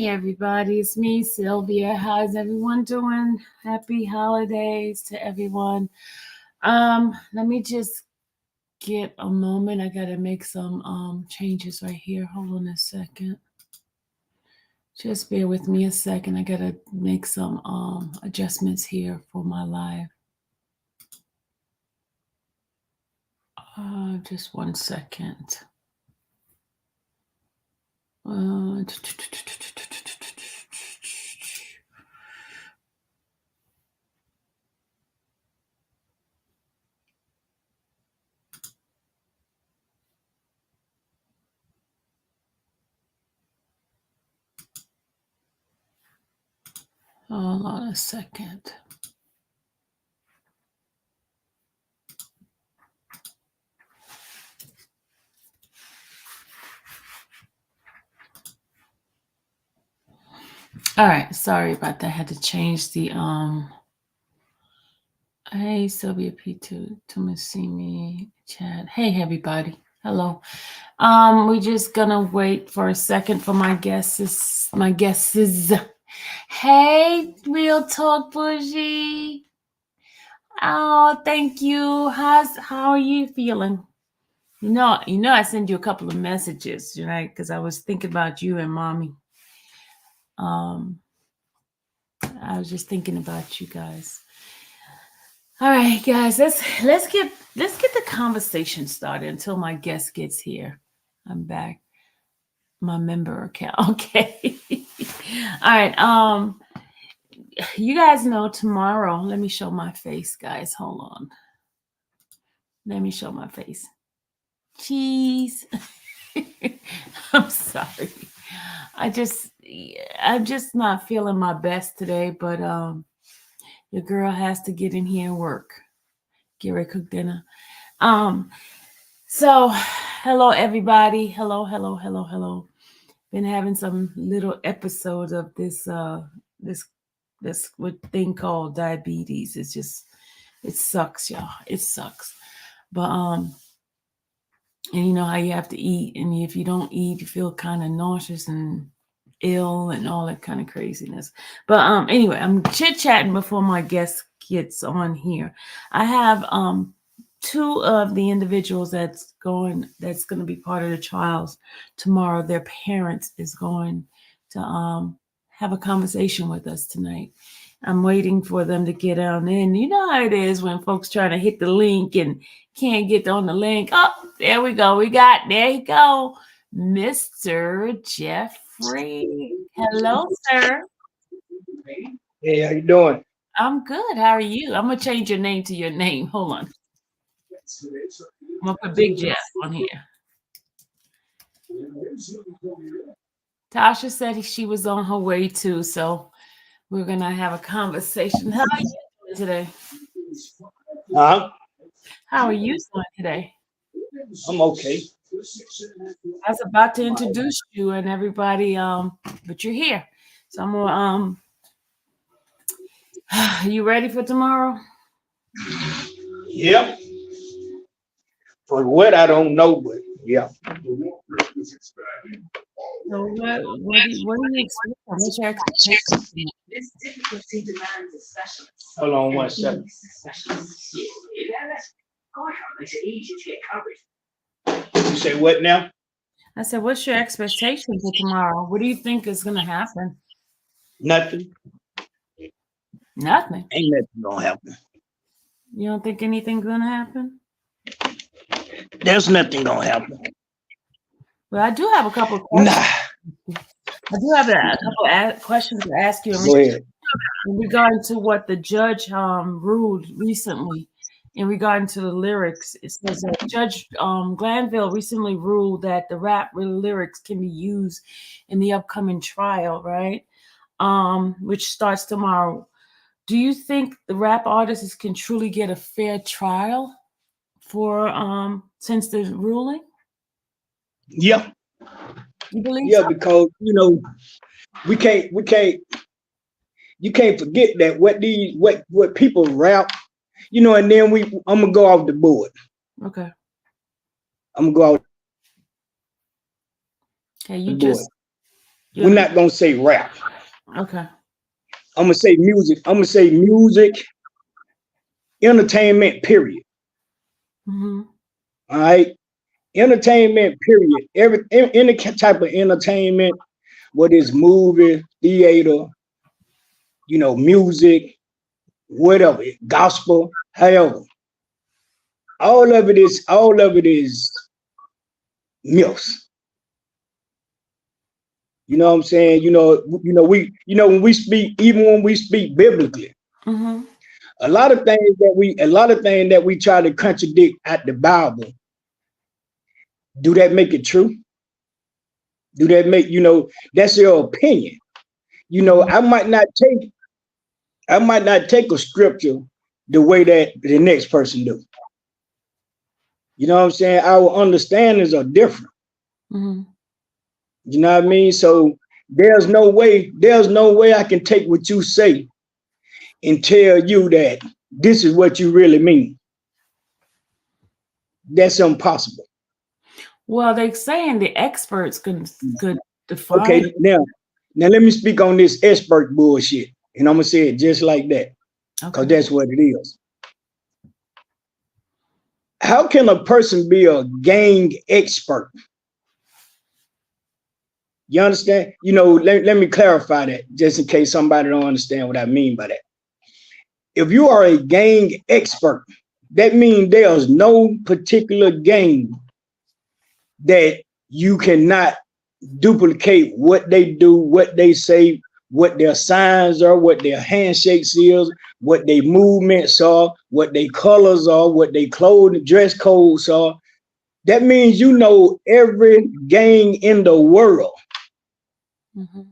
everybody. It's me, Sylvia. How's everyone doing? Happy holidays to everyone. Let me just get a moment. I gotta make some changes right here. Hold on a second. Just bear with me a second. I gotta make some adjustments here for my live. Just 1 second. Hold on a second. All right, sorry about that. I had to change the Hey Sylvia P2 Tumasimi chat. Hey everybody. Hello. We're just gonna wait for a second for my guesses. Hey, Real Talk Bougie. Oh, thank you. How are you feeling? You know, I sent you a couple of messages, right? Because I was thinking about you and mommy. I was just thinking about you guys. All right, guys, let's get the conversation started until my guest gets here. I'm back. My member account. Okay. All right. You guys know tomorrow. Let me show my face, guys. Hold on. Let me show my face. Cheese. I'm sorry. I'm just not feeling my best today, but your girl has to get in here and work. Get ready to cook dinner. So hello everybody. Hello. Been having some little episodes of this thing called diabetes. It sucks, y'all. It sucks. But and you know how you have to eat, and if you don't eat, you feel kind of nauseous and ill and all that kind of craziness. But anyway, I'm chit-chatting before my guest gets on here. I have two of the individuals that's going to be part of the trials tomorrow. Their parents is going to have a conversation with us tonight. I'm waiting for them to get on in. You know how it is when folks trying to hit the link and can't get on the link. Oh, there we go. There you go. Mr. Jeffrey. Hello, sir. Hey, how you doing? I'm good. How are you? I'm going to change your name to your name. Hold on. I'm going to put Big Jeff on here. Tasha said she was on her way too, so we're going to have a conversation. How are you doing today? Huh? How are you doing today? I'm okay. I was about to introduce you and everybody, but you're here. So I'm gonna you ready for tomorrow? Yep. For what I don't know, but yeah. So what do you expect? What's your expectation? This difficulty demands a specialist. Hold on 1 second. You say what now? I said, what's your expectation for tomorrow? What do you think is gonna happen? Nothing. Nothing. Ain't nothing gonna happen. You don't think anything's gonna happen? There's nothing gonna happen. Well, I do have a couple of questions. I do have a couple of questions to ask you Go ahead. in regard to what the judge ruled recently in regard to the lyrics. It says that Judge Glanville recently ruled that the rap lyrics can be used in the upcoming trial, right? Which starts tomorrow. Do you think the rap artists can truly get a fair trial for since the ruling? Yeah. You believe Yeah, so? because you can't forget that what people rap, and then I'm gonna go off the board. Okay. I'm gonna go off Okay, you the board. We're not gonna say rap. Okay. I'm gonna say music. I'm gonna say music, entertainment, period. Mm-hmm. All right. Entertainment, period. Any type of entertainment, whether it's movie, theater, music, whatever, gospel, however. All of it is myths. You know what I'm saying? When we speak, even when we speak biblically, Mm-hmm. a lot of things that we try to contradict at the Bible, do that make it true? Do that make, that's your opinion. I might not take a scripture the way that the next person do. You know what I'm saying? Our understandings are different. Mm-hmm. You know what I mean? So there's no way I can take what you say and tell you that this is what you really mean. That's impossible. Well, they're saying the experts could define. Okay, now let me speak on this expert bullshit, and I'm gonna say it just like that, because that's what it is. How can a person be a gang expert? You understand? Let me clarify that just in case somebody don't understand what I mean by that. If you are a gang expert, that means there's no particular gang that you cannot duplicate what they do, what they say, what their signs are, what their handshakes is, what their movements are, what their colors are, what their clothing, dress codes are. That means you know every gang in the world. Mm-hmm.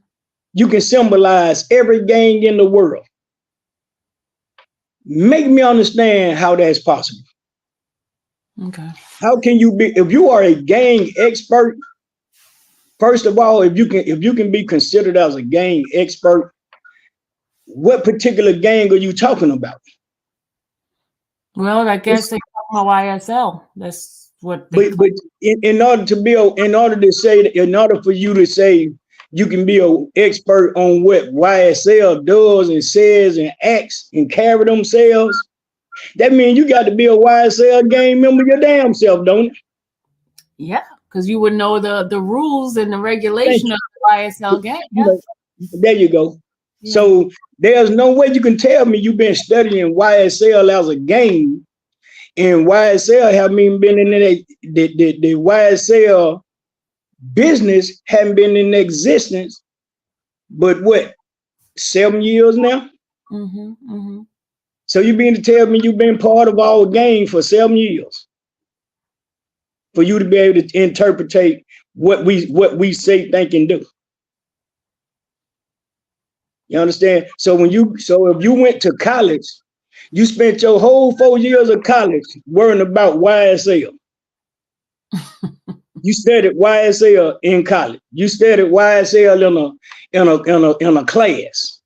You can symbolize every gang in the world. Make me understand how that's possible. Okay. How can you be, if you are a gang expert? First of all, if you can be considered as a gang expert, what particular gang are you talking about? Well, I guess they call them YSL. That's what they. But in order for you to say you can be an expert on what YSL does and says and acts and carry themselves, that means you got to be a YSL gang member your damn self, don't it? Yeah, because you would know the rules and the regulation of the YSL gang. Yeah. There you go. Yeah. So there's no way you can tell me you've been studying YSL as a gang, and YSL haven't even been in the YSL business haven't been in existence, but what, 7 years now? Mm-hmm, mm-hmm. So you mean to tell me you've been part of our gang for 7 years for you to be able to interpret what we say, think, and do? You understand? So if you went to college, you spent your whole 4 years of college worrying about YSL. You studied YSL in college. You studied YSL in a class.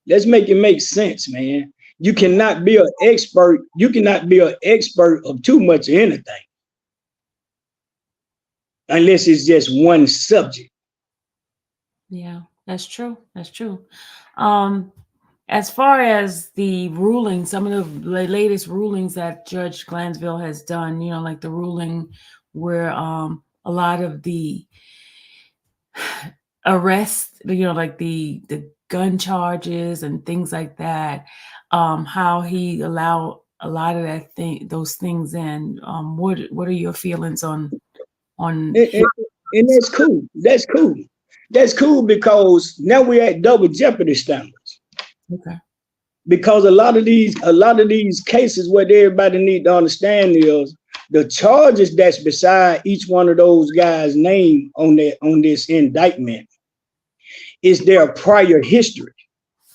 Let's make it make sense, man. You cannot be an expert. You cannot be an expert of too much of anything, unless it's just one subject. Yeah, that's true. That's true. As far as the rulings, some of the latest rulings that Judge Glansville has done, like the ruling where a lot of the arrests, like the gun charges and things like that, how he allowed a lot of those things in. What are your feelings on? And that's cool. That's cool. That's cool because now we're at double jeopardy standards. Okay. Because a lot of these cases, what everybody need to understand is the charges that's beside each one of those guys' name on this indictment is their prior history.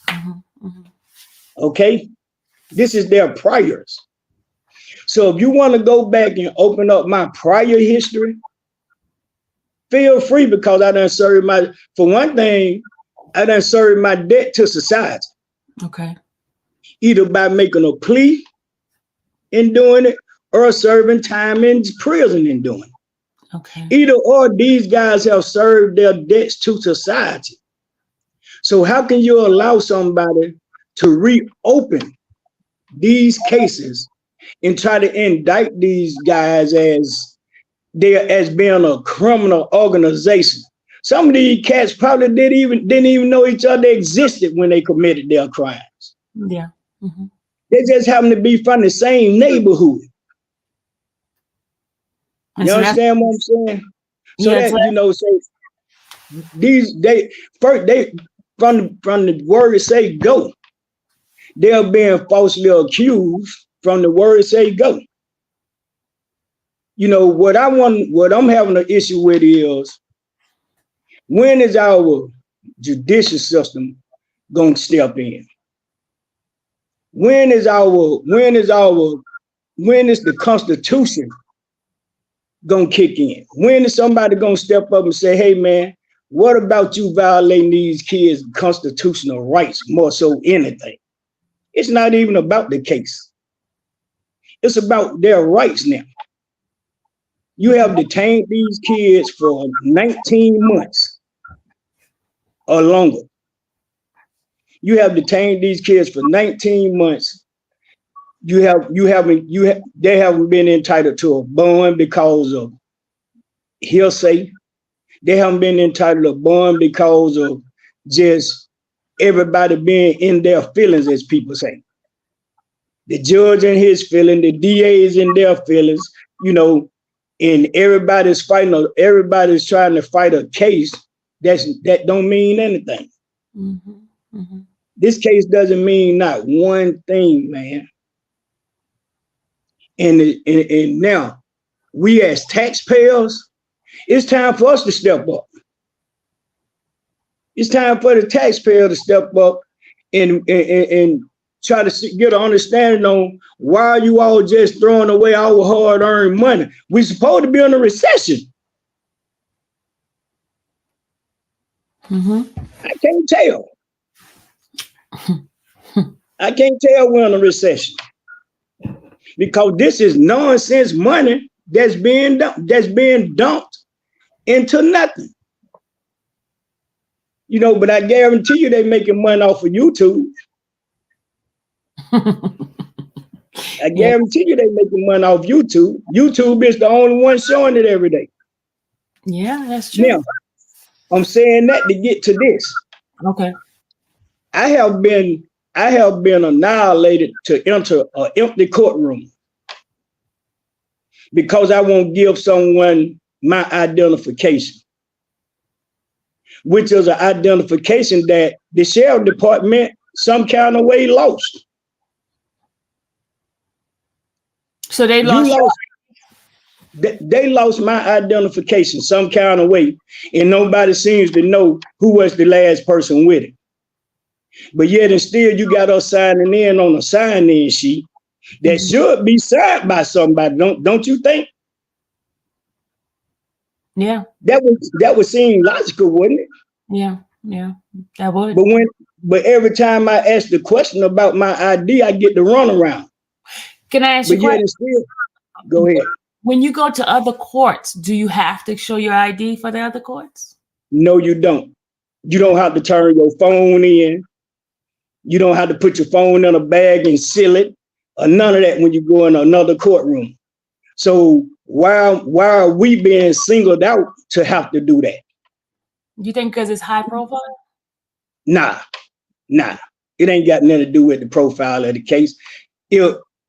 Mm-hmm, mm-hmm. Okay, this is their priors. So if you want to go back and open up my prior history, feel free, because I done served my debt to society. Okay. Either by making a plea in doing it or serving time in prison in doing it. Okay. Either or, these guys have served their debts to society. So how can you allow somebody to reopen these cases and try to indict these guys as being a criminal organization? Some of these cats probably didn't even know each other existed when they committed their crimes. Yeah. Mm-hmm. They just happen to be from the same neighborhood. And You so understand what I'm saying? So yeah, that, so you know, so they from the word say go, they're being falsely accused from the word say go. You know, what I'm having an issue with is, when is our judicial system going to step in? When is the Constitution going to kick in? When is somebody going to step up and say, hey man, what about you violating these kids' constitutional rights more so anything? It's not even about the case. It's about their rights now. You have detained these kids for 19 months or longer. You have detained these kids for 19 months. They haven't been entitled to a bond because of hearsay. They haven't been entitled to a bond because of just everybody being in their feelings, as people say. The judge in his feelings, the DA is in their feelings, you know, and everybody's trying to fight a case that don't mean anything. mm-hmm. Mm-hmm. This case doesn't mean not one thing, man. And now, we as taxpayers, it's time for us to step up. It's time for the taxpayer to step up and try to get an understanding on why you all just throwing away our hard-earned money. We're supposed to be in a recession. Mm-hmm. I can't tell. I can't tell we're in a recession, because this is nonsense money that's being dumped into nothing. You know, but I guarantee you they're making money off of YouTube. I guarantee you they're making money off YouTube. YouTube is the only one showing it every day. Yeah, that's true. Now, I'm saying that to get to this. Okay. I have been annihilated to enter an empty courtroom because I won't give someone my identification, which is an identification that the sheriff department some kind of way lost. So they lost. They lost my identification some kind of way, and nobody seems to know who was the last person with it. But yet and still, you got us signing in on a sign-in sheet that should be signed by somebody. Don't you think? Yeah. That would seem logical, wouldn't it? Yeah. That would. But every time I ask the question about my ID, I get the runaround. Can I ask you a question? Still, go ahead. When you go to other courts, do you have to show your ID for the other courts? No, you don't. You don't have to turn your phone in. You don't have to put your phone in a bag and seal it, or none of that when you go in another courtroom. So why are we being singled out to have to do that? You think because it's high profile? Nah. It ain't got nothing to do with the profile of the case.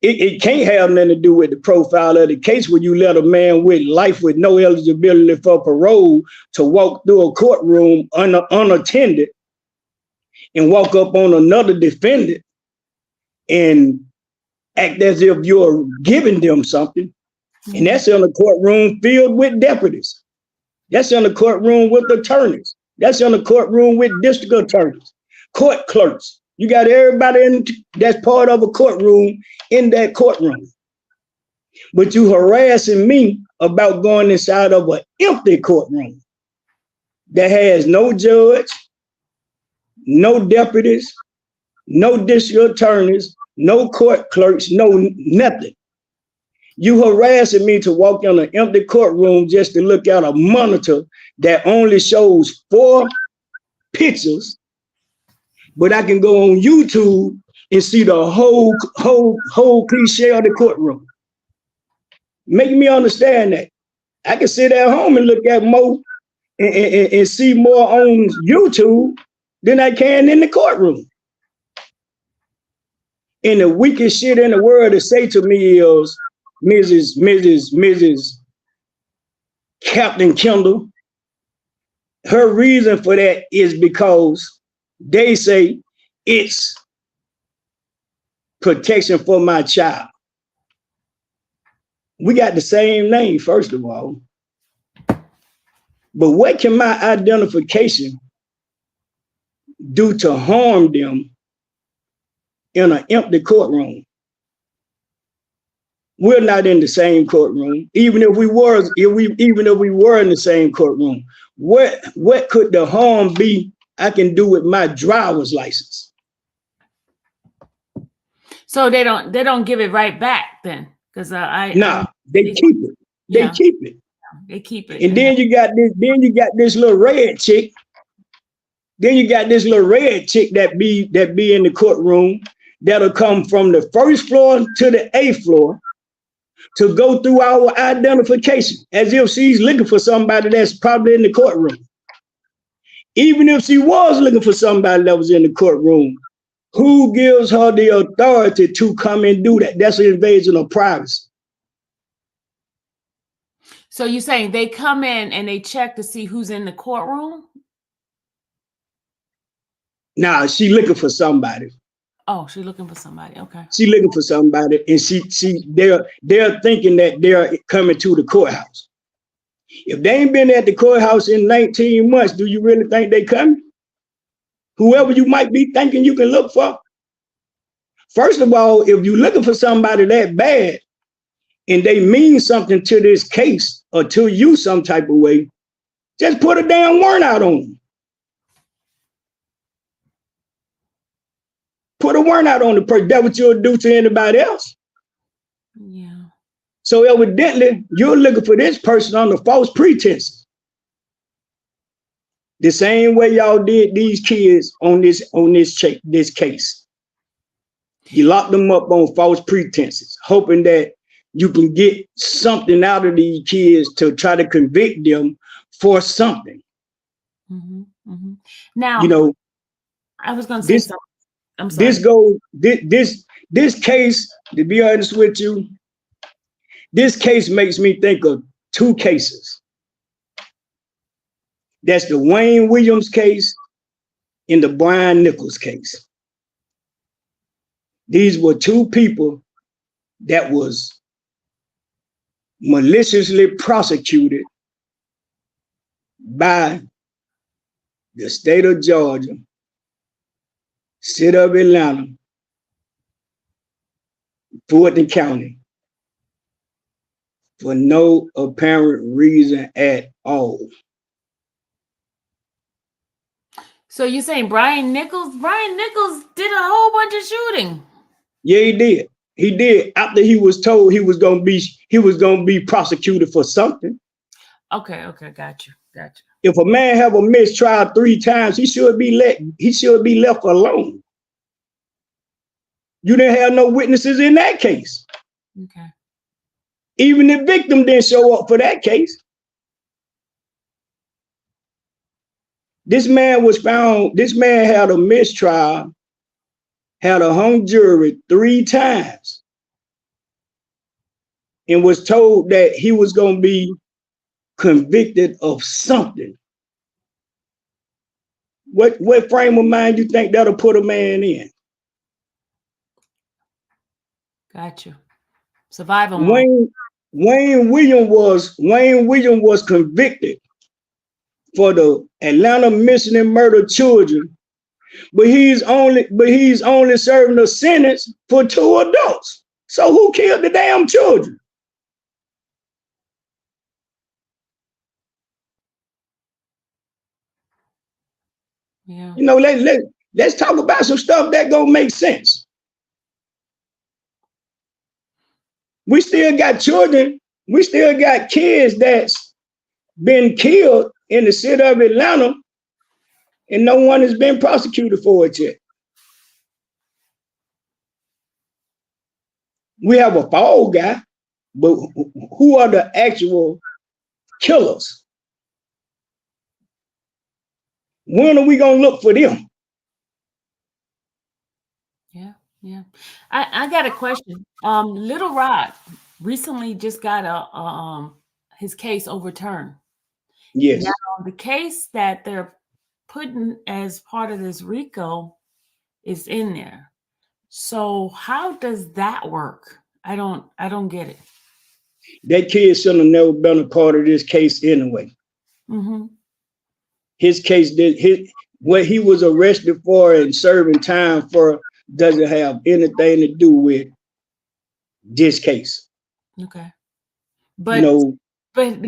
It can't have nothing to do with the profile of the case when you let a man with life with no eligibility for parole to walk through a courtroom unattended and walk up on another defendant and act as if you're giving them something. And that's in a courtroom filled with deputies. That's in a courtroom with attorneys. That's in a courtroom with district attorneys, court clerks. You got everybody that's part of a courtroom in that courtroom. But you harassing me about going inside of an empty courtroom that has no judge, no deputies, no district attorneys, no court clerks, no nothing. You harassing me to walk in an empty courtroom just to look at a monitor that only shows 4 pictures, but I can go on YouTube and see the whole cliche of the courtroom. Make me understand that. I can sit at home and look at more and see more on YouTube than I can in the courtroom. And the weakest shit in the world to say to me is, Mrs. Captain Kendall, her reason for that is because they say it's protection for my child. We got the same name, first of all. But what can my identification do to harm them in an empty courtroom? We're not in the same courtroom. Even if we were in the same courtroom, what could the harm be I can do with my driver's license? So they don't give it right back then, because they keep it. They keep it. They keep it. And then you got this little red chick. Then you got this little red chick that be in the courtroom that'll come from the 1st floor to the 8th floor to go through our identification as if she's looking for somebody that's probably in the courtroom. Even if she was looking for somebody that was in the courtroom, who gives her the authority to come and do that? That's an invasion of privacy. So you're saying they come in and they check to see who's in the courtroom? Nah, she looking for somebody. Oh, she's looking for somebody. Okay. She looking for somebody, and they're thinking that they're coming to the courthouse. If they ain't been at the courthouse in 19 months, do you really think they coming? Whoever you might be thinking you can look for. First of all, if you're looking for somebody that bad and they mean something to this case or to you some type of way, just put a damn warrant out on them. Put a warrant out on the person. That's what you'll do to anybody else. Yeah. So evidently, you're looking for this person on the false pretenses. The same way y'all did these kids on this case. You locked them up on false pretenses, hoping that you can get something out of these kids to try to convict them for something. Mm-hmm, mm-hmm. Now, you know, I was going to say something. I'm sorry. This case, to be honest with you, this case makes me think of 2 cases. That's the Wayne Williams case and the Brian Nichols case. These were 2 people that was maliciously prosecuted by the state of Georgia, city of Atlanta, Fulton County, for no apparent reason at all. So you're saying Brian Nichols did a whole bunch of shooting? Yeah, he did. He did after he was told he was gonna be prosecuted for something. Okay, got you. If a man have a mistrial 3 times, he should be left alone. You didn't have no witnesses in that case. Okay. Even the victim didn't show up for that case. This man had a mistrial, had a hung jury 3 times, and was told that he was going to be convicted of something. What frame of mind you think that'll put a man in? Got you. Survival mode. Wayne Williams was convicted for the Atlanta missing and murdered children, but he's only serving a sentence for 2 adults. So who killed the damn children? Yeah. You know, let's talk about some stuff that gonna make sense. We still got children. We still got kids that's been killed in the city of Atlanta, and no one has been prosecuted for it yet. We have a fall guy, but who are the actual killers? When are we gonna look for them? Yeah. I got a question. Little Rod recently just got his case overturned. Yes. Now, the case that they're putting as part of this Rico is in there. So how does that work? I don't get it. That kid should have never been a part of this case anyway. Mm-hmm. His case what he was arrested for and serving time for doesn't have anything to do with this case. Okay. But you know, but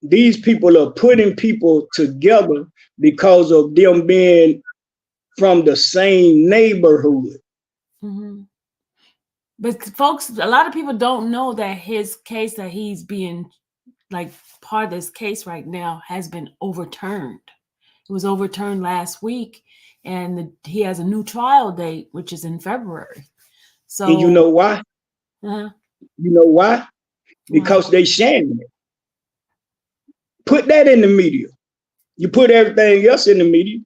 these people are putting people together because of them being from the same neighborhood. Mm-hmm. But folks, a lot of people don't know that his case that he's being like part of this case right now has been overturned. It was overturned last week, and he has a new trial date, which is in February. So, and you know why? Uh-huh. You know why? Because they shaming it. Put that in the media. You put everything else in the media.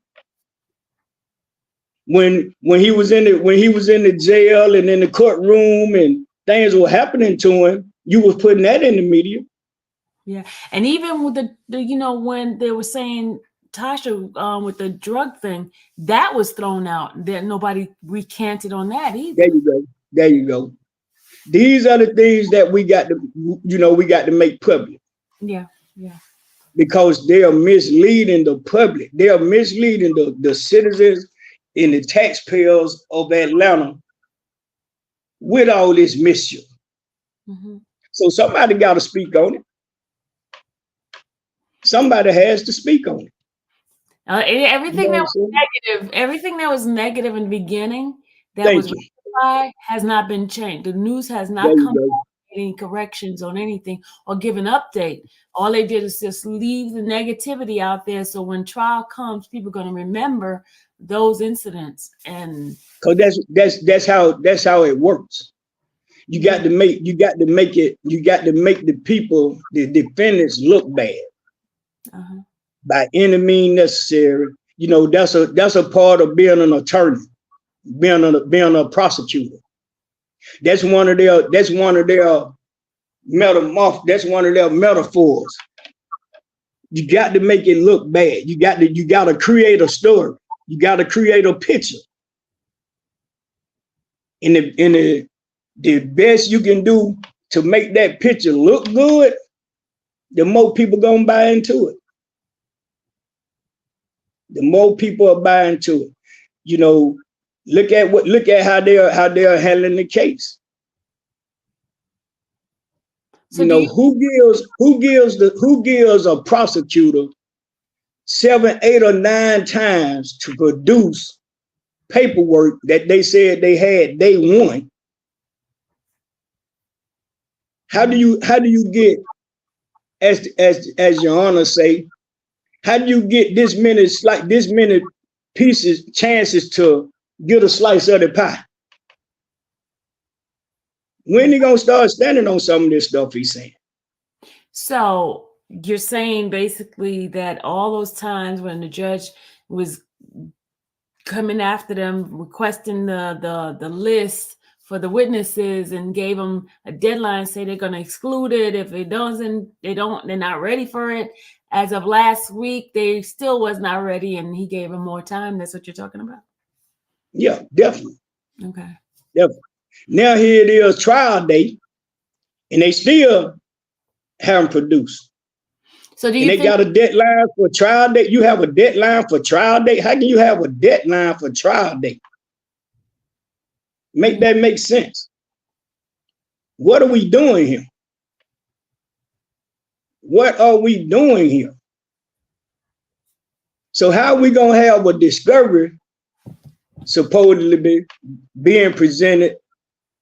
When he was in the jail and in the courtroom and things were happening to him, you was putting that in the media. Yeah, and even with the when they were saying Tasha with the drug thing, that was thrown out. That nobody recanted on that either. There you go. These are the things that we got to make public. Yeah. Because they are misleading the public. They are misleading the citizens and the taxpayers of Atlanta with all this mischief. Mm-hmm. So somebody got to speak on it. Somebody has to speak on it. Everything that was negative in the beginning that was rectified has not been changed. The news has not come back with any corrections on anything or give an update. All they did is just leave the negativity out there. So when trial comes, people are going to remember those incidents. And because that's how it works. You got to make the people, the defendants, look bad. Uh-huh. By any means necessary. That's a part of being an attorney, being a prosecutor. That's one of their metaphors. You got to make it look bad. You got to create a story. You got to create a picture. And the best you can do to make that picture look good, the more people gonna buy into it. The more people are buying into it. Look at how they're handling the case. So who gives a prosecutor 7, 8, or 9 times to produce paperwork that they said they had day one? How do you get, as your Honor say, how do you get this many chances to get a slice of the pie? When he gonna start standing on some of this stuff he's saying? So you're saying basically that all those times when the judge was coming after them, requesting the list for the witnesses and gave them a deadline, say they're going to exclude it. If it doesn't, they're not ready for it. As of last week, they still was not ready, and he gave them more time. That's what you're talking about? Yeah, definitely. Okay. Definitely. Now here it is, trial date, and they still haven't produced. So they got a deadline for trial date? You have a deadline for trial date? How can you have a deadline for trial date? Make that make sense. What are we doing here? What are we doing here? So how are we gonna have a discovery supposedly being presented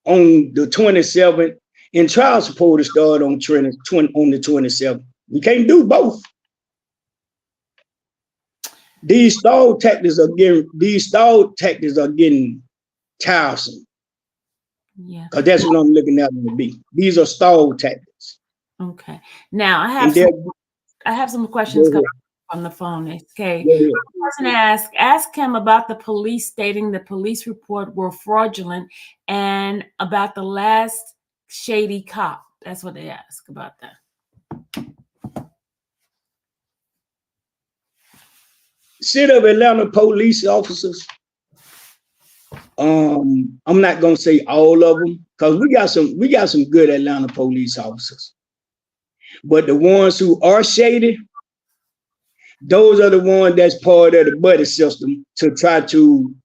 on the 27th And trial support to start on on the 27th. We can't do both. These stall tactics are getting tiresome. Yeah. Because that's what I'm looking at them to be. These are stall tactics. Okay. Now I have some questions coming on the phone. Okay. Person ask him about the police stating the police report were fraudulent and about the last shady cop. That's what they ask about that. City of Atlanta police officers. I'm not gonna say all of them because we got some good Atlanta police officers. But the ones who are shady, those are the ones that's part of the buddy system to try to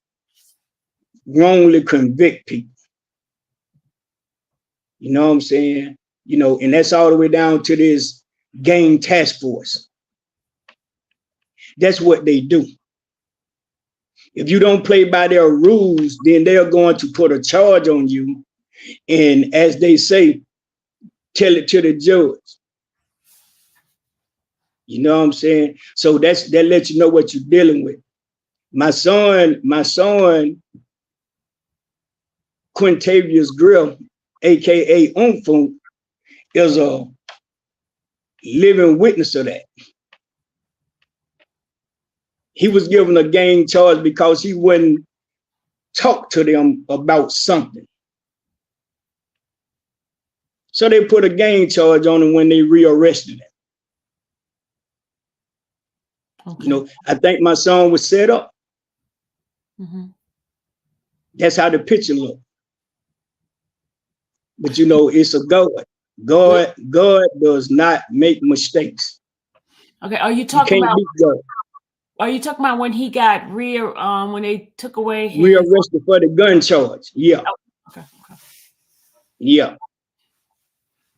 wrongly convict people. You know what I'm saying? You know, and that's all the way down to this gang task force. That's what they do. If you don't play by their rules, then they're going to put a charge on you. And as they say, tell it to the judge. You know what I'm saying? So that lets you know what you're dealing with. My son, Quintavious Grill, aka Unfunk, is a living witness of that. He was given a gang charge because he wouldn't talk to them about something. So they put a gang charge on him when they rearrested him. Okay. You know, I think my son was set up. Mm-hmm. That's how the picture looked. But you know, it's a God. God does not make mistakes. Okay, are you talking about? Are you talking about when he got when they took away his rearrested for the gun charge? Yeah. Oh, okay. Yeah.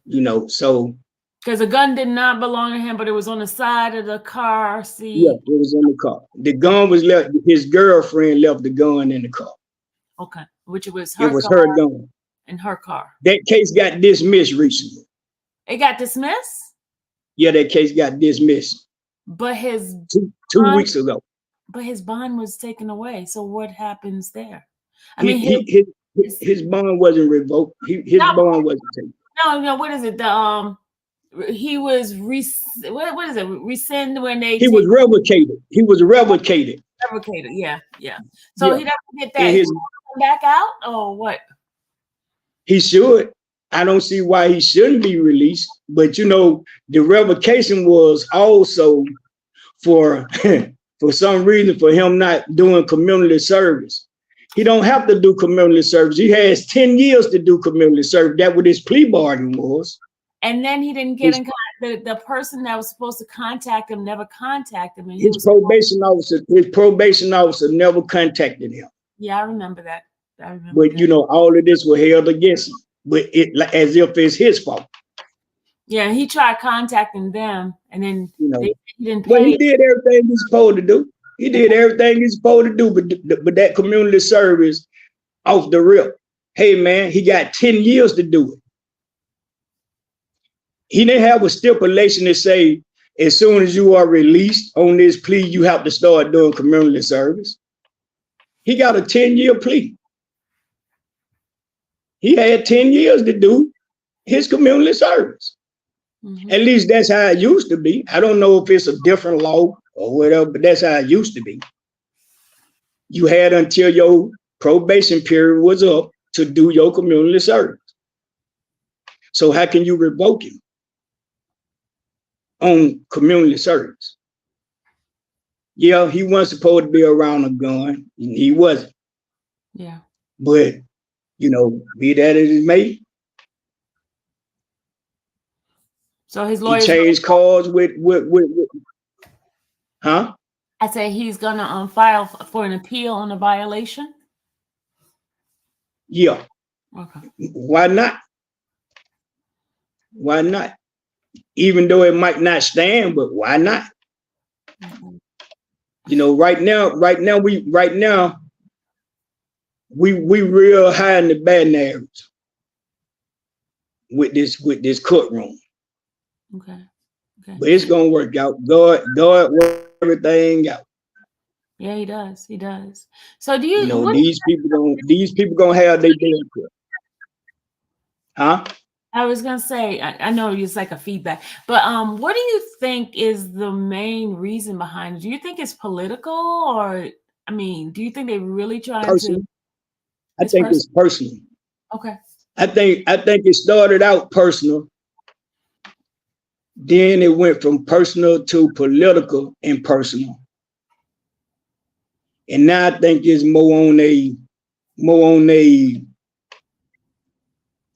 You know, so because the gun did not belong to him, but it was on the side of the car seat. Yeah, it was in the car. The gun was left. His girlfriend left the gun in the car. Okay, which was her. It was her gun in her car. That case got dismissed recently. It got dismissed? Yeah, that case got dismissed. But his two weeks ago. But his bond was taken away. So what happens there? I mean, his bond wasn't revoked. His bond wasn't taken. No. What is it? He was what is it? Rescind when they. He was revocated. He was revocated. Revocated. Yeah. So he doesn't get that. He come back out or what? He should. I don't see why he shouldn't be released. But you know, the revocation was also for some reason for him not doing community service. He don't have to do community service. He has 10 years to do community service. That's what his plea bargain was. And then he didn't get in contact. The person that was supposed to contact him never contacted him. His probation officer never contacted him. Yeah, I remember that. But you know, all of this was held against him. But as if it's his fault. Yeah, he tried contacting them, and then he didn't pay. Well, he did everything he's supposed to do. He did everything he's supposed to do, but that community service off the rip. Hey man, he got 10 years to do it. He didn't have a stipulation to say as soon as you are released on this plea, you have to start doing community service. He got a 10-year plea. He had 10 years to do his community service. Mm-hmm. At least that's how it used to be. I don't know if it's a different law or whatever, but that's how it used to be. You had until your probation period was up to do your community service. So how can you revoke him on community service? Yeah, he wasn't supposed to be around a gun. He wasn't. Yeah. But you know, be that as it may. So his lawyer changed cars with huh? I say he's gonna file for an appeal on a violation. Yeah. Okay. Why not? Why not? Even though it might not stand, but why not? Mm-hmm. You know, right now we real high in the bad narratives. with this courtroom. Okay. But it's gonna work out. God work everything out. Yeah, he does. He does. So do you, You know, these people gonna have their day in court. Huh? I was gonna say, I know it's like a feedback, but what do you think is the main reason behind it? Do you think it's political, or I mean, do you think they really trying Personal. to? I think it's personal. Okay. I think it started out personal. Then it went from personal to political and personal. And now I think it's more on a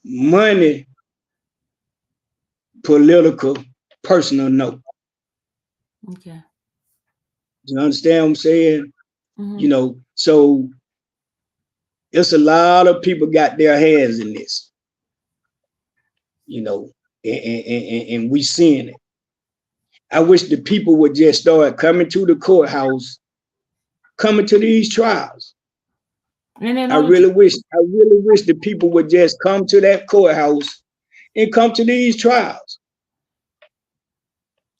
money, political, personal note. Okay. You understand what I'm saying? Mm-hmm. You know, so it's a lot of people got their hands in this. You know, and we seeing it. I wish the people would just start coming to the courthouse, coming to these trials. And then I really wish the people would just come to that courthouse and come to these trials.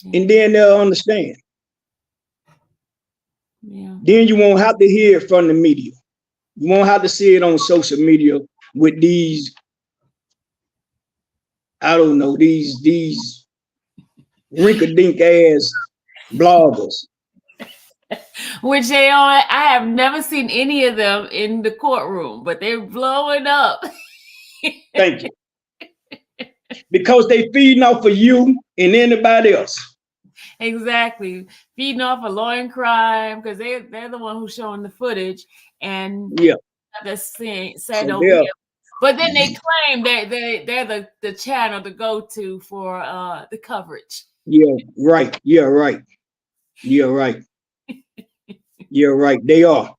Yeah. And then they'll understand. Yeah. Then you won't have to hear it from the media. You won't have to see it on social media with these, I don't know, these rink-a-dink ass bloggers. Which they are. I have never seen any of them in the courtroom, but they're blowing up. Thank you. Because they feeding off of you and anybody else. Exactly. Feeding off a law and crime, because they're the one who's showing the footage, and yeah, that's said so over here. But then they claim they're the channel to go to for the coverage. Yeah, right. Yeah, right. Yeah, right. You're right. They are.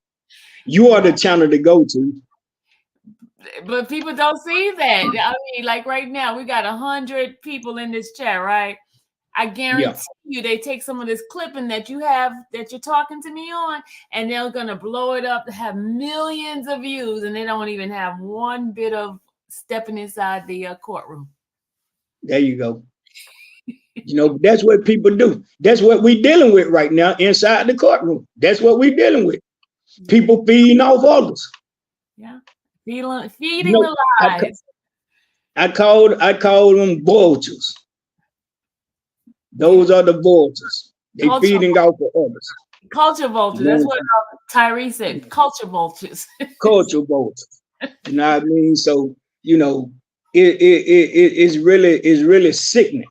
You are the channel to go to. But people don't see that. I mean, like right now, we got 100 people in this chat, right? I guarantee you they take some of this clipping that you have, that you're talking to me on, and they're gonna blow it up to have millions of views, and they don't even have one bit of stepping inside the courtroom. There you go. You know, that's what people do. That's what we're dealing with right now inside the courtroom. That's what we're dealing with. People feeding off others. Yeah, feeding the lies. I called them vultures. Those are the vultures. They feeding off of others. Culture vultures. That's what Tyree said. Culture vultures. Culture vultures. You know what I mean? So, you know, it's really sickening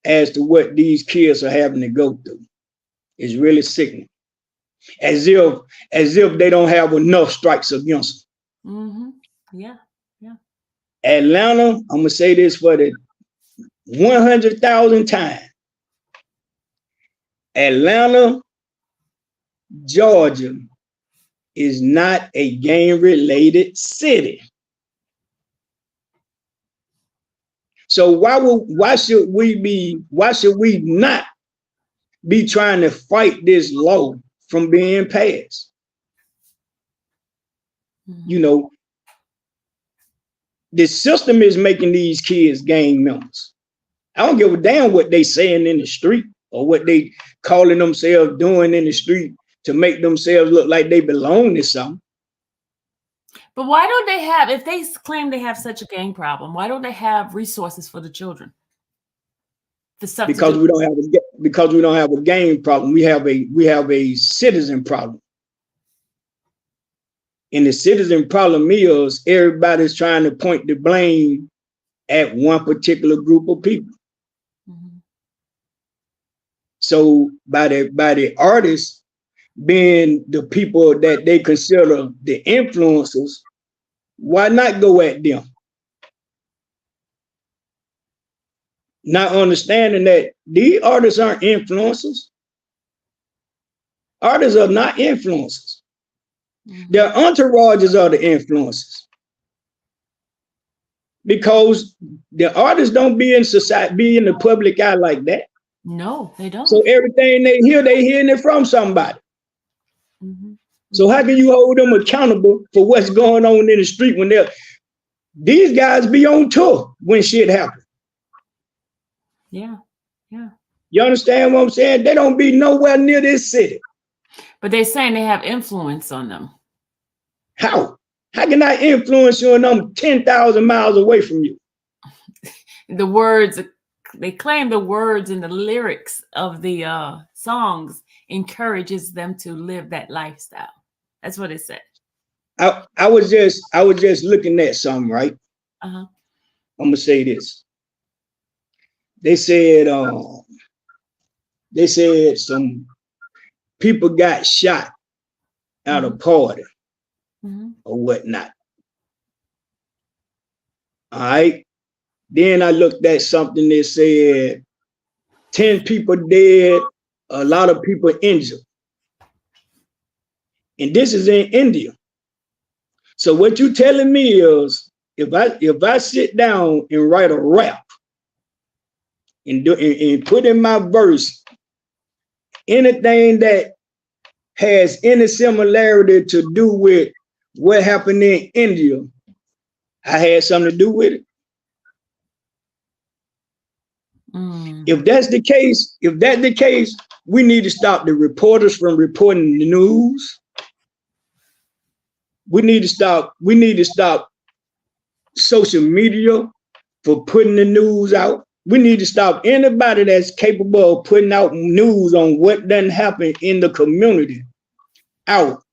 as to what these kids are having to go through. It's really sickening. As if they don't have enough strikes against them. Mm-hmm. Yeah. Atlanta, I'm gonna say this for the 100,000th time. Atlanta, Georgia is not a gang-related city. So why should we not be trying to fight this law from being passed? Mm-hmm. You know, the system is making these kids gang members. I don't give a damn what they saying in the street or what they calling themselves doing in the street to make themselves look like they belong to something. But why don't they have, if they claim they have such a gang problem, why don't they have resources for the children? Because we don't have a gang problem. We have a citizen problem. And the citizen problem is everybody's trying to point the blame at one particular group of people. Mm-hmm. So by the artists being the people that they consider the influencers, why not go at them? Not understanding that these artists aren't influencers. Artists are not influencers. Mm-hmm. Their entourages are the influencers. Because the artists don't be in society, be in the public eye like that. No, they don't. So everything they hearing it from somebody. Mm-hmm. So how can you hold them accountable for what's going on in the street when These guys be on tour when shit happens. Yeah. Yeah. You understand what I'm saying? They don't be nowhere near this city. But they're saying they have influence on them. How? How can I influence you and I'm 10,000 miles away from you? The words, they claim the words and the lyrics of the songs encourages them to live that lifestyle. That's what it said. I was just looking at something, right? Uh-huh. I'm gonna say this. They said some people got shot at a party or whatnot. All right. Then I looked at something that said 10 people dead, a lot of people injured. And this is in India. So what you telling me is if I sit down and write a rap and put in my verse anything that has any similarity to do with what happened in India, I had something to do with it. If that's the case, we need to stop the reporters from reporting the news. We need to stop social media for putting the news out. We need to stop anybody that's capable of putting out news on what doesn't happen in the community out.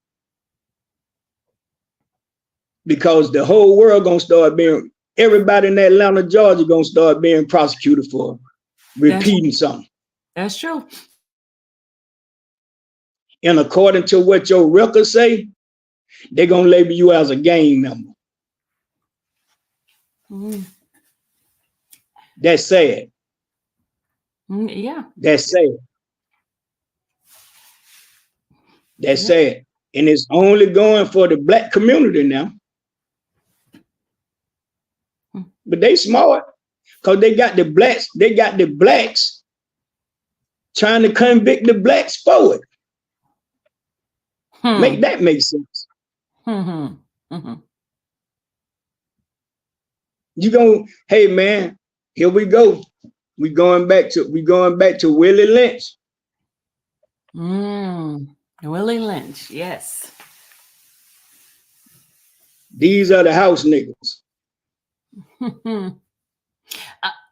Because the whole world gonna start being, everybody in Atlanta, Georgia gonna start being prosecuted for repeating something. That's true. And according to what your records say, they're gonna label you as a gang member. That's sad. Yeah. That's sad. That's sad. And it's only going for the black community now. But they smart because they got the blacks trying to convict the blacks for it. Make that make sense. You go, hey man, here we go. We going back to Willie Lynch. Willie Lynch, yes. These are the house niggas.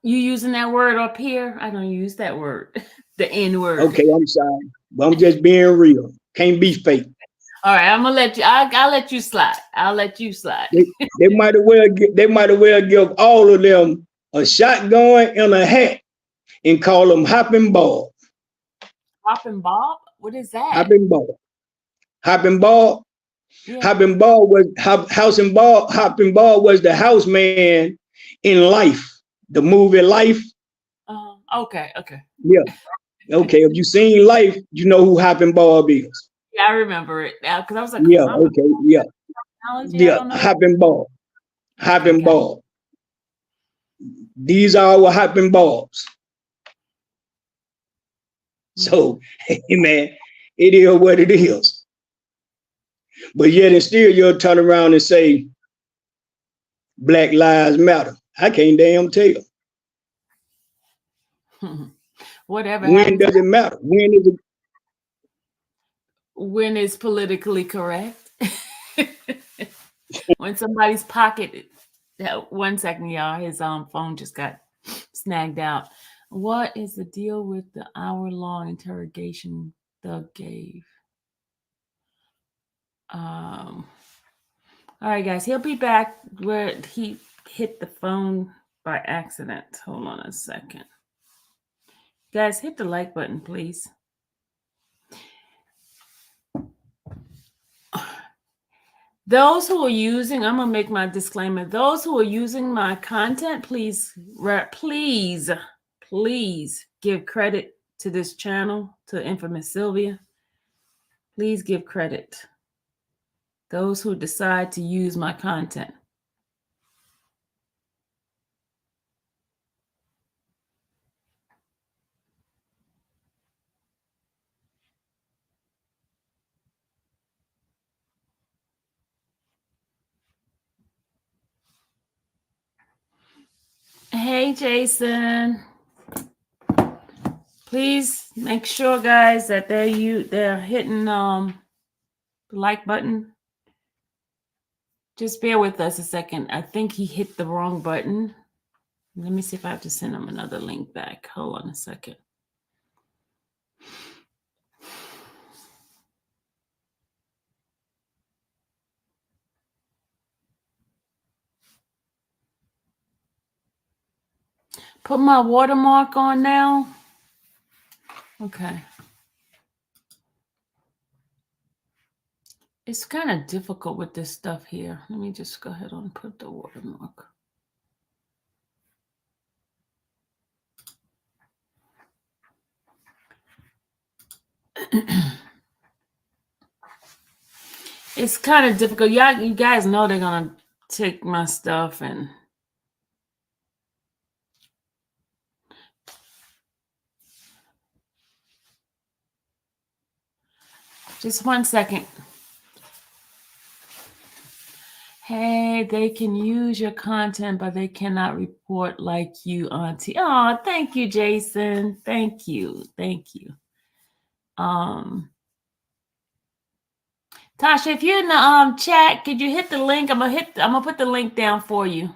You using that word up here? I don't use that word. The N word. Okay, I'm sorry. But I'm just being real. Can't be fake. All right, I'm gonna let you. I'll let you slide. I'll let you slide. They might as well give all of them a shotgun and a hat and call them Hopping Bob. Hopping Bob? What is that? Hopping Bob. Hopping Bob. Yeah. Hopping Bob was Hopping Bob was the house man in Life, the movie Life. Okay. Yeah. Okay. If you seen Life, you know who Hopping Bob is. Yeah, I remember it now because I was like, yeah, okay, yeah. Yeah, Hopping Bob. Hopping Bob. These are our Hopping Bobs. So, hey man, it is what it is. But yet and still you'll turn around and say Black Lives Matter. I can't damn tell. Whatever. When does it matter? When is it? When it's politically correct. When somebody's pocketed. 1 second, y'all. His phone just got snagged out. What is the deal with the hour-long interrogation Thug gave? All right, guys. He'll be back where he hit the phone by accident. Hold on a second. Guys, hit the like button, please. Those who are using, I'm gonna make my disclaimer. Those who are using my content, please give credit to this channel, to Infamous Sylvia. Please give credit. Those who decide to use my content. Hey, Jason. Please make sure, guys, that they're hitting the like button. Just bear with us a second. I think he hit the wrong button. Let me see if I have to send him another link back. Hold on a second. Put my watermark on now. Okay. It's kind of difficult with this stuff here. Let me just go ahead and put the watermark. It's kind of difficult. You guys know they're gonna take my stuff and just 1 second. Hey, they can use your content, but they cannot report like you, Auntie. Oh, thank you, Jason. Thank you. Thank you. Tasha, if you're in the chat, could you hit the link? I'm gonna put the link down for you.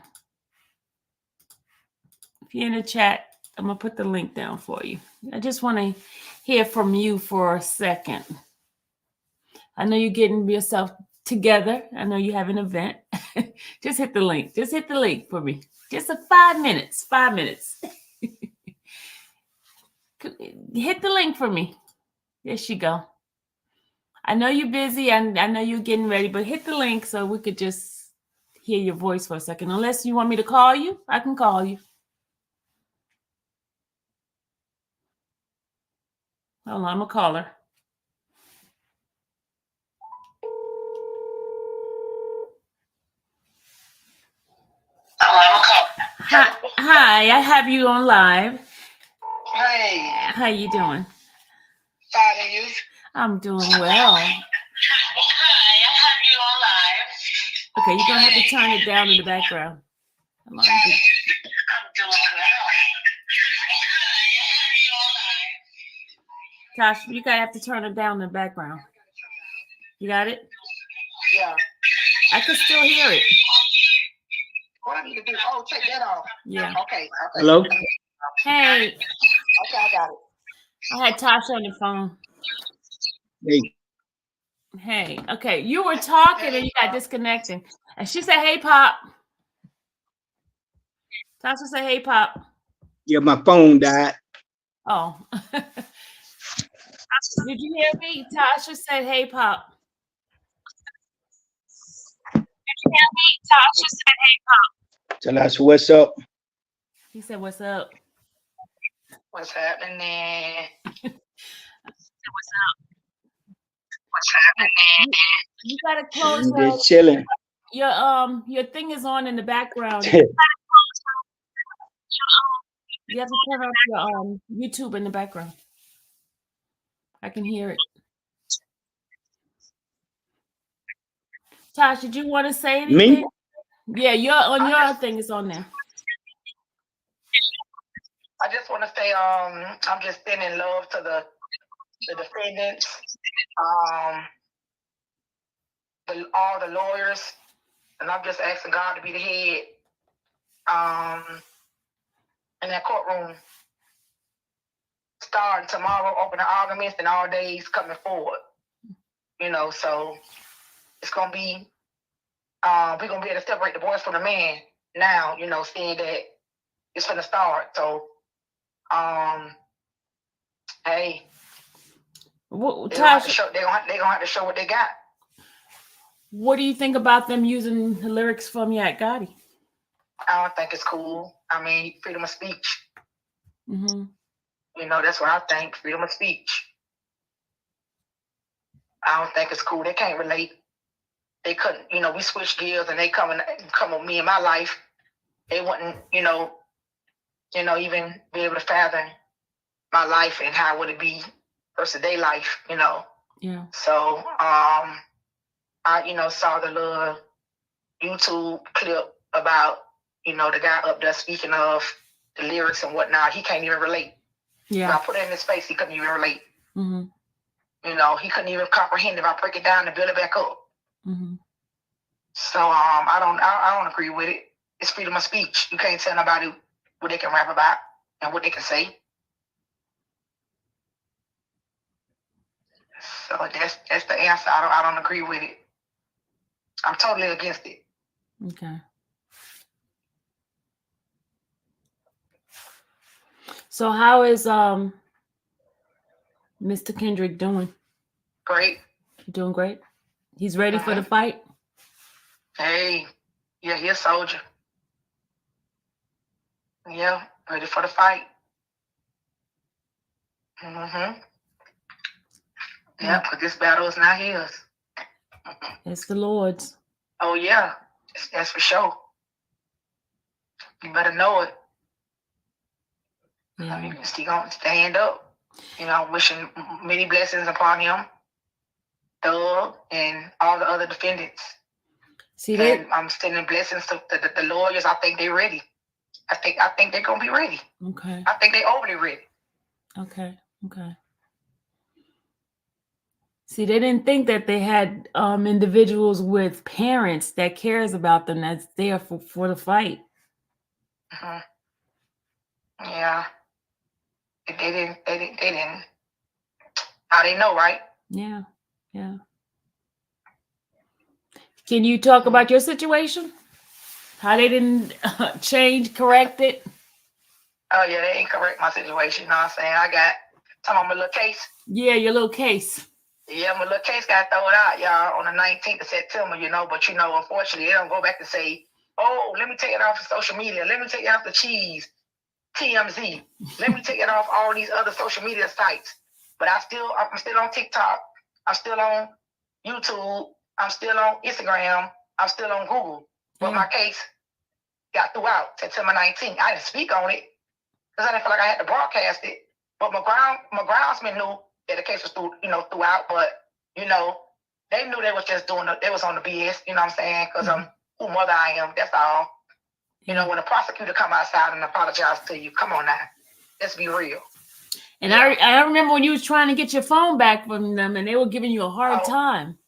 If you're in the chat, I'm gonna put the link down for you. I just want to hear from you for a second. I know you're getting yourself together. I know you have an event. Just hit the link. Just hit the link for me. Just 5 minutes. 5 minutes. Hit the link for me. There she go. I know you're busy. I know you're getting ready, but hit the link so we could just hear your voice for a second. Unless you want me to call you, I can call you. Hold on, I'm going to call her. Hi, I have you on live. Hey. How you doing? Fine, and you? I'm doing well. Hi, I have you on live. Okay, you're going to have to turn it down in the background. I'm doing well. Tasha, you gotta have to turn it down in the background. You got it? Yeah. I can still hear it. What I need to do? Oh, take that off. Yeah. Okay. Hello? Hey. Okay, I got it. I had Tasha on the phone. Hey. Hey. Okay, you were talking and you got disconnected. And she said, "Hey, Pop." Tasha said, "Hey, Pop." Yeah, my phone died. Oh. Did you hear me? Tasha said, "Hey, Pop." Did you hear me? Tasha said, "Hey, Pop." Tell us what's up. He said, "What's up?" What's happening? What's up? You gotta close Just chilling. your thing is on in the background. You have to turn off your YouTube in the background. I can hear it. Tasha, did you want to say anything? Me? Yeah, your thing is on there. I just want to say, I'm just sending love to the defendants, all the lawyers, and I'm just asking God to be the head, in that courtroom. Starting tomorrow, open the arguments and all days coming forward. So it's gonna be, we're gonna be able to separate the boys from the man now. Seeing that it's gonna start. So, hey, Tasha, they're gonna have to show what they got. What do you think about them using the lyrics from Yak Gotti? I don't think it's cool. I mean, freedom of speech. Mm-hmm. That's what I think. Freedom of speech. I don't think it's cool. They can't relate. They couldn't. We switched gears and they come with me in my life. They wouldn't. Even be able to fathom my life and how would it be versus their life. Yeah. So I saw the little YouTube clip about the guy up there speaking of the lyrics and whatnot. He can't even relate. Yeah. When I put it in his face, he couldn't even relate. Mm-hmm. You know, he couldn't even comprehend if I break it down and build it back up. Mm-hmm. So I don't agree with it. It's freedom of speech. You can't tell nobody what they can rap about and what they can say. So that's the answer. I don't agree with it. I'm totally against it. Okay. So how is Mr. Kendrick doing? Great. Doing great. He's ready for the fight. Hey, yeah, he's a soldier. Yeah, ready for the fight. Mm-hmm. Yeah, but this battle is not his. It's the Lord's. Oh yeah, that's for sure. You better know it. Yeah. He gonna stand up. You know, wishing many blessings upon him, Doug, and all the other defendants. See and I'm sending blessings to the lawyers. I think they're ready. I think they're gonna be ready. Okay. I think they're overly ready. Okay. Okay. See, they didn't think that they had individuals with parents that cares about them, that's there for the fight. Mm-hmm. Yeah. They didn't. How they know, right? Yeah. Yeah. Can you talk about your situation? How they didn't correct it? Oh yeah, they ain't correct my situation. You know what I'm saying? I got some of my little case. Yeah, your little case. Yeah, my little case got thrown out, y'all, on the 19th of September, you know, but unfortunately, they don't go back and say, oh, let me take it off of social media. Let me take it off the cheese, TMZ. Let me take it off all these other social media sites. But I'm still on TikTok. I'm still on YouTube. I'm still on Instagram. I'm still on Google. But my case got through out September 19th. I didn't speak on it because I didn't feel like I had to broadcast it. But my groundsman knew that the case was throughout. But they knew they was just they was on the BS. You know what I'm saying? Because who mother I am. That's all. You know, when a prosecutor come outside and apologize to you, come on now, let's be real. And I remember when you was trying to get your phone back from them, and they were giving you a hard time.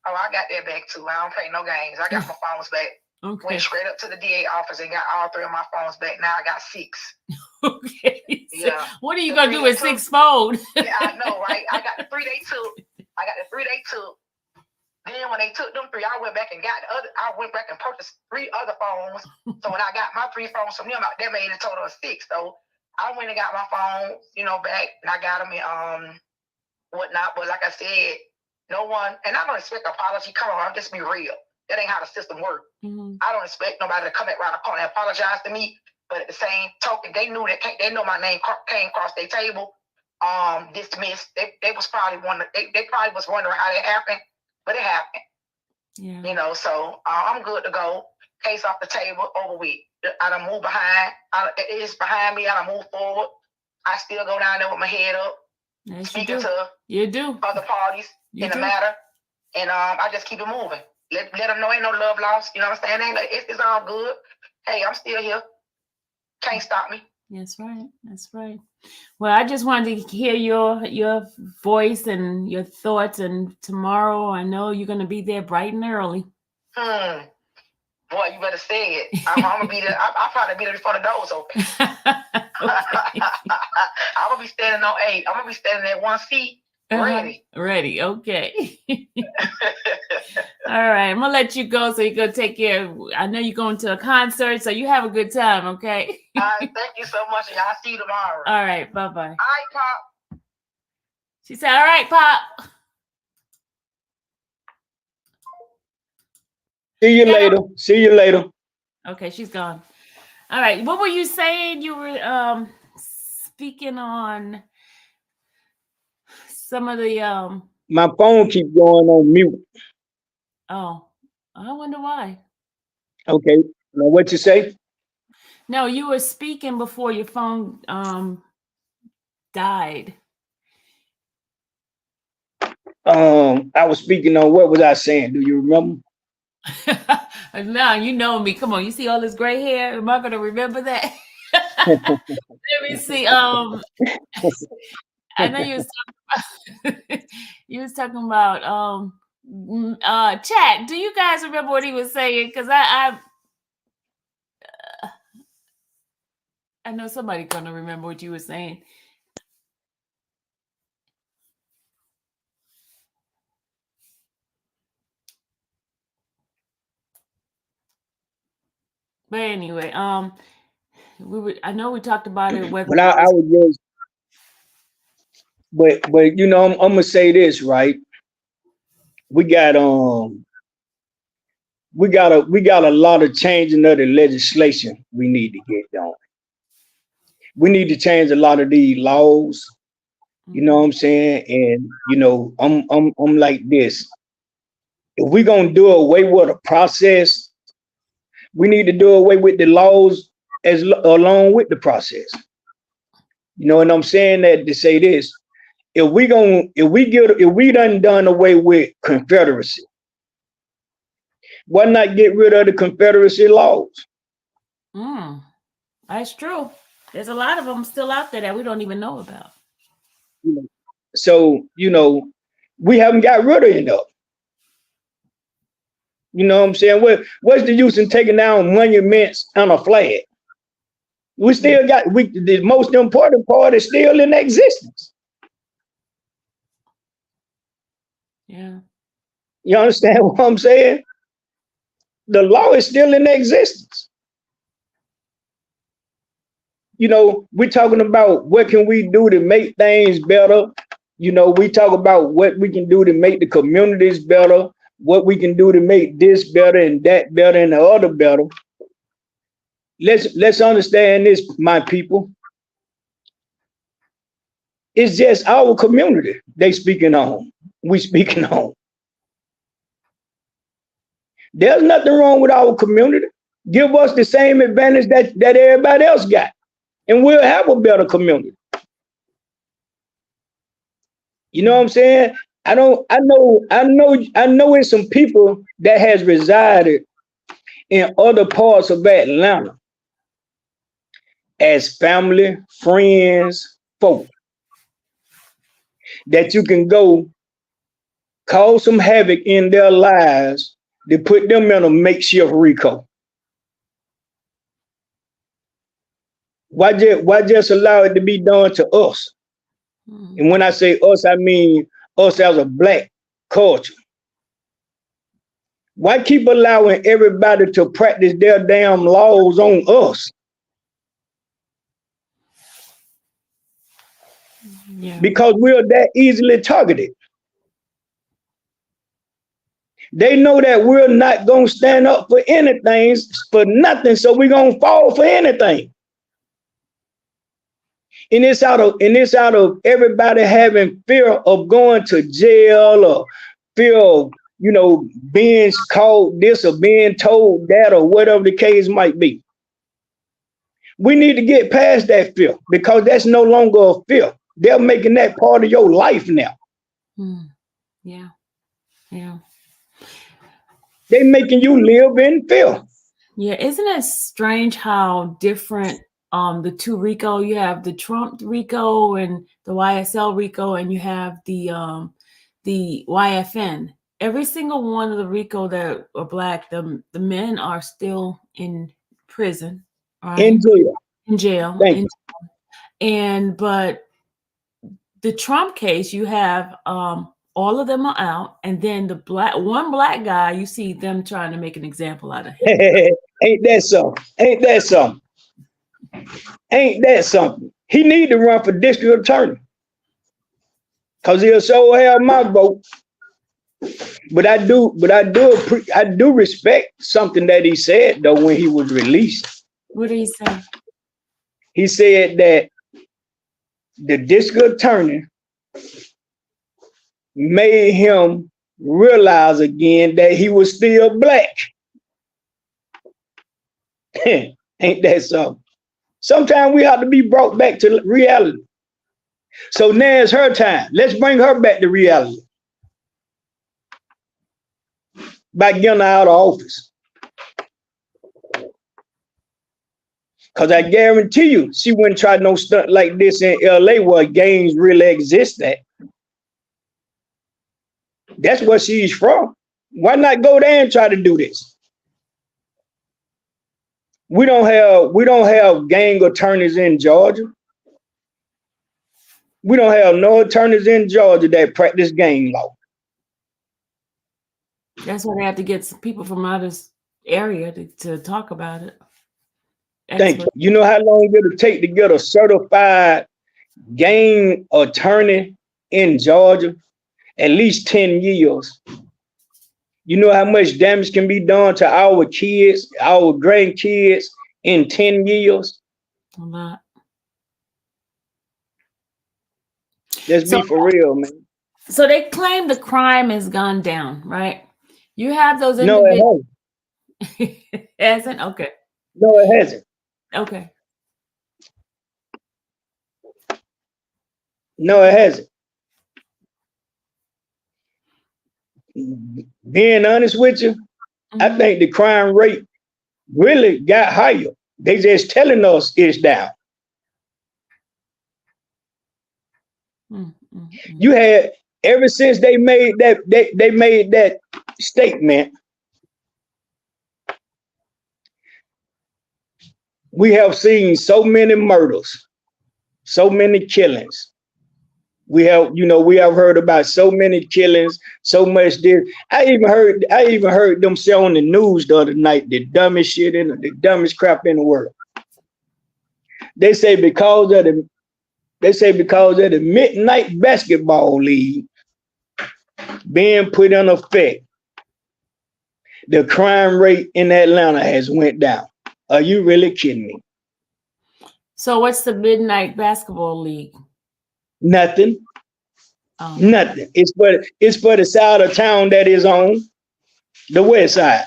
Oh, I got that back too. I don't play no games. I got my phones back. Okay. Went straight up to the DA office and got all 3 of my phones back. Now I got 6. Okay. Yeah. What are you gonna do with 6 phones? Yeah, I know, right? I got the 3 they took. Then when they took them 3, I went back and got the other. I went back and purchased 3 other phones. So when I got my 3 phones from them, that made a total of 6. So I went and got my phones, back, and I got them in whatnot. But like I said, no one, and I don't expect an apology. Come on, just be real. That ain't how the system works. Mm-hmm. I don't expect nobody to come back around the corner and apologize to me. But at the same token, they knew they know my name came across their table. Dismissed. They was probably they probably was wondering how that happened, but it happened. Yeah. So I'm good to go. Case off the table, over with. I done moved behind. It's behind me. I done moved forward. I still go down there with my head up, speaking to other parties in the matter, and I just keep it moving. Let them know ain't no love lost. You know what I'm saying? It's all good. Hey, I'm still here. Can't stop me. That's right. That's right. Well, I just wanted to hear your voice and your thoughts. And tomorrow, I know you're going to be there bright and early. Boy, you better say it. I'm going to be there. I'll probably be there before the doors open. I'm going to be standing on 8. I'm going to be standing at 1 seat. Ready. Ready. Okay. All right. I'm going to let you go so you can take care. I know you're going to a concert, so you have a good time, okay? All right. Thank you so much. And I'll see you tomorrow. All right. Bye-bye. All right, Pop. She said, all right, Pop. See you later. Okay, she's gone. All right. What were you saying? You were speaking on some of the my phone keeps going on mute. Oh, I wonder why. Okay. Now what you say? No, you were speaking before your phone died. I was speaking on, what was I saying? Do you remember? Now you know me. Come on, you see all this gray hair? Am I gonna remember that? me see. I know you was talking about, you was talking about chat. Do you guys remember what he was saying? Because I know somebody's gonna remember what you were saying. But anyway, I know we talked about it. Whether But I would just, but you know, I'm gonna say this, right? We got we got a lot of changing of the legislation we need to get done. We need to change a lot of these laws. You know what I'm saying? And you know, I'm like this. If we're gonna do away with a process, we need to do away with the laws along with the process. You know what I'm saying? That to say this, if we done away with Confederacy, why not get rid of the Confederacy laws? That's true. There's a lot of them still out there that we don't even know about. So, you know, we haven't got rid of enough. You know what I'm saying? What's the use in taking down monuments on a flag? We still got the most important part is still in existence. Yeah. You understand what I'm saying? The law is still in existence. You know, we're talking about what can we do to make things better. You know, we talk about what we can do to make the communities better, what we can do to make this better and that better and the other better. Let's understand this, my people. It's just our community they speaking on. We speaking on. There's nothing wrong with our community. Give us the same advantage that everybody else got, and we'll have a better community. You know what I'm saying? I know it's some people that has resided in other parts of Atlanta as family, friends, folk that you can go cause some havoc in their lives to put them in a makeshift Rico. Why just allow it to be done to us? And when I say us, I mean us as a black culture. Why keep allowing everybody to practice their damn laws on us? Yeah. Because we're that easily targeted. They know that we're not going to stand up for anything, for nothing, so we're going to fall for anything. And it's out of everybody having fear of going to jail or fear of, you know, being called this or being told that or whatever the case might be. We need to get past that fear because that's no longer a fear. They're making that part of your life now. Yeah. Yeah. They're making you live in fear. Yeah. Isn't it strange how different the two Rico, you have the Trump Rico and the YSL Rico, and you have the YFN. Every single one of the Rico that are black, the men are still in prison, right? In jail. But the Trump case, you have all of them are out, and then one black guy, you see them trying to make an example out of him. Ain't that something? Ain't that something? Ain't that something? He need to run for district attorney because he'll so have my vote. But I do respect something that he said though when he was released. What did he say? He said that the district attorney made him realize again that he was still black. Ain't that something? Sometimes we have to be brought back to reality. So now it's her time. Let's bring her back to reality by getting her out of office. Because I guarantee you, she wouldn't try no stunt like this in LA where gangs really exist at. That's where she's from. Why not go there and try to do this? We don't have gang attorneys in Georgia. We don't have no attorneys in Georgia that practice gang law. That's why they have to get some people from out of this area to talk about it. Thank you. You know how long it'll take to get a certified gang attorney in Georgia? At least 10 years. You know how much damage can be done to our kids, our grandkids in 10 years? A lot. Let's be for real, man. So they claim the crime has gone down, right? You have those No, individuals. it hasn't? Okay. No, it hasn't. Okay. No, it hasn't. Being honest with you, I think the crime rate really got higher. They just telling us it's down. You had ever since they made that statement, we have seen so many murders, so many killings. We have heard about so many killings, so much this. I even heard them say on the news the other night the dumbest shit the dumbest crap in the world. They say because of the midnight basketball league being put in effect, the crime rate in Atlanta has went down. Are you really kidding me? So what's the midnight basketball league? Nothing. Nothing. It's for the side of town that is on the west side.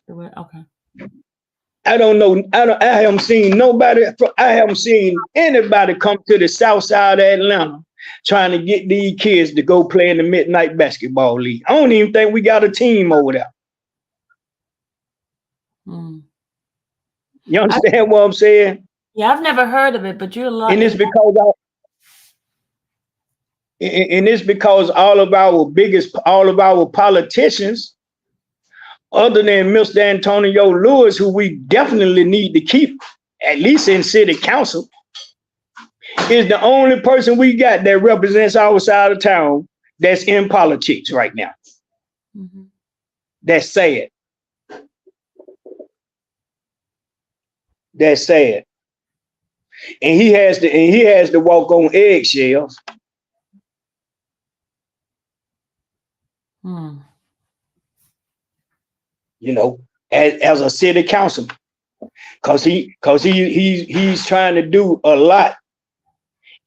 Okay. I don't know. I haven't seen nobody. I haven't seen anybody come to the south side of Atlanta trying to get these kids to go play in the midnight basketball league. I don't even think we got a team over there. You understand what I'm saying? Yeah, I've never heard of it, but you're lucky. And it's because all of our politicians, other than Mr. Antonio Lewis, who we definitely need to keep, at least in city council, is the only person we got that represents our side of town that's in politics right now. That's sad. That's sad. And he has to walk on eggshells. You know, as a city councilman, because he's trying to do a lot,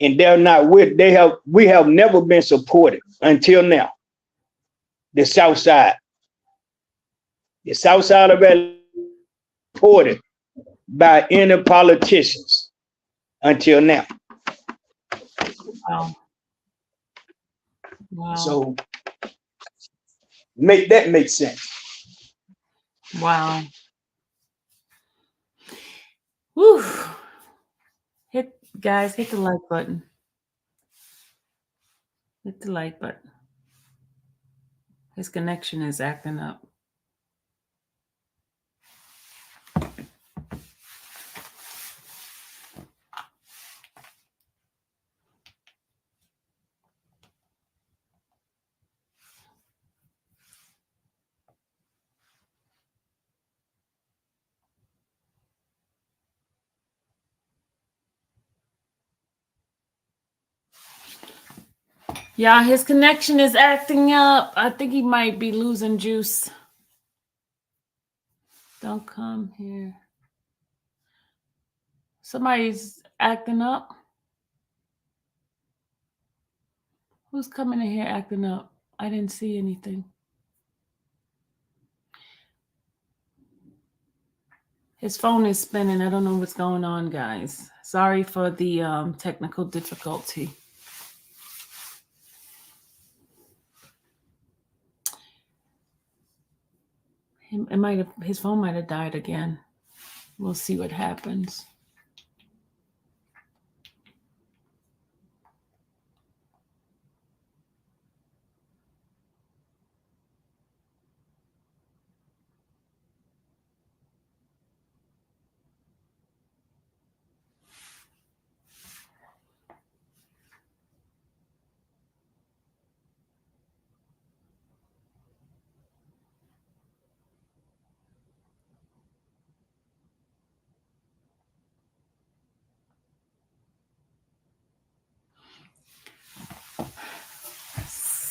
and they're not we have never been supported until now. The south side of Atlanta supported by any politicians until now. Wow. So make that make sense. Wow. Woo. Hit the like button. Hit the like button. His connection is acting up. Yeah, his connection is acting up. I think he might be losing juice. Don't come here. Somebody's acting up. Who's coming in here acting up? I didn't see anything. His phone is spinning. I don't know what's going on, guys. Sorry for the technical difficulty. His phone might have died again. We'll see what happens.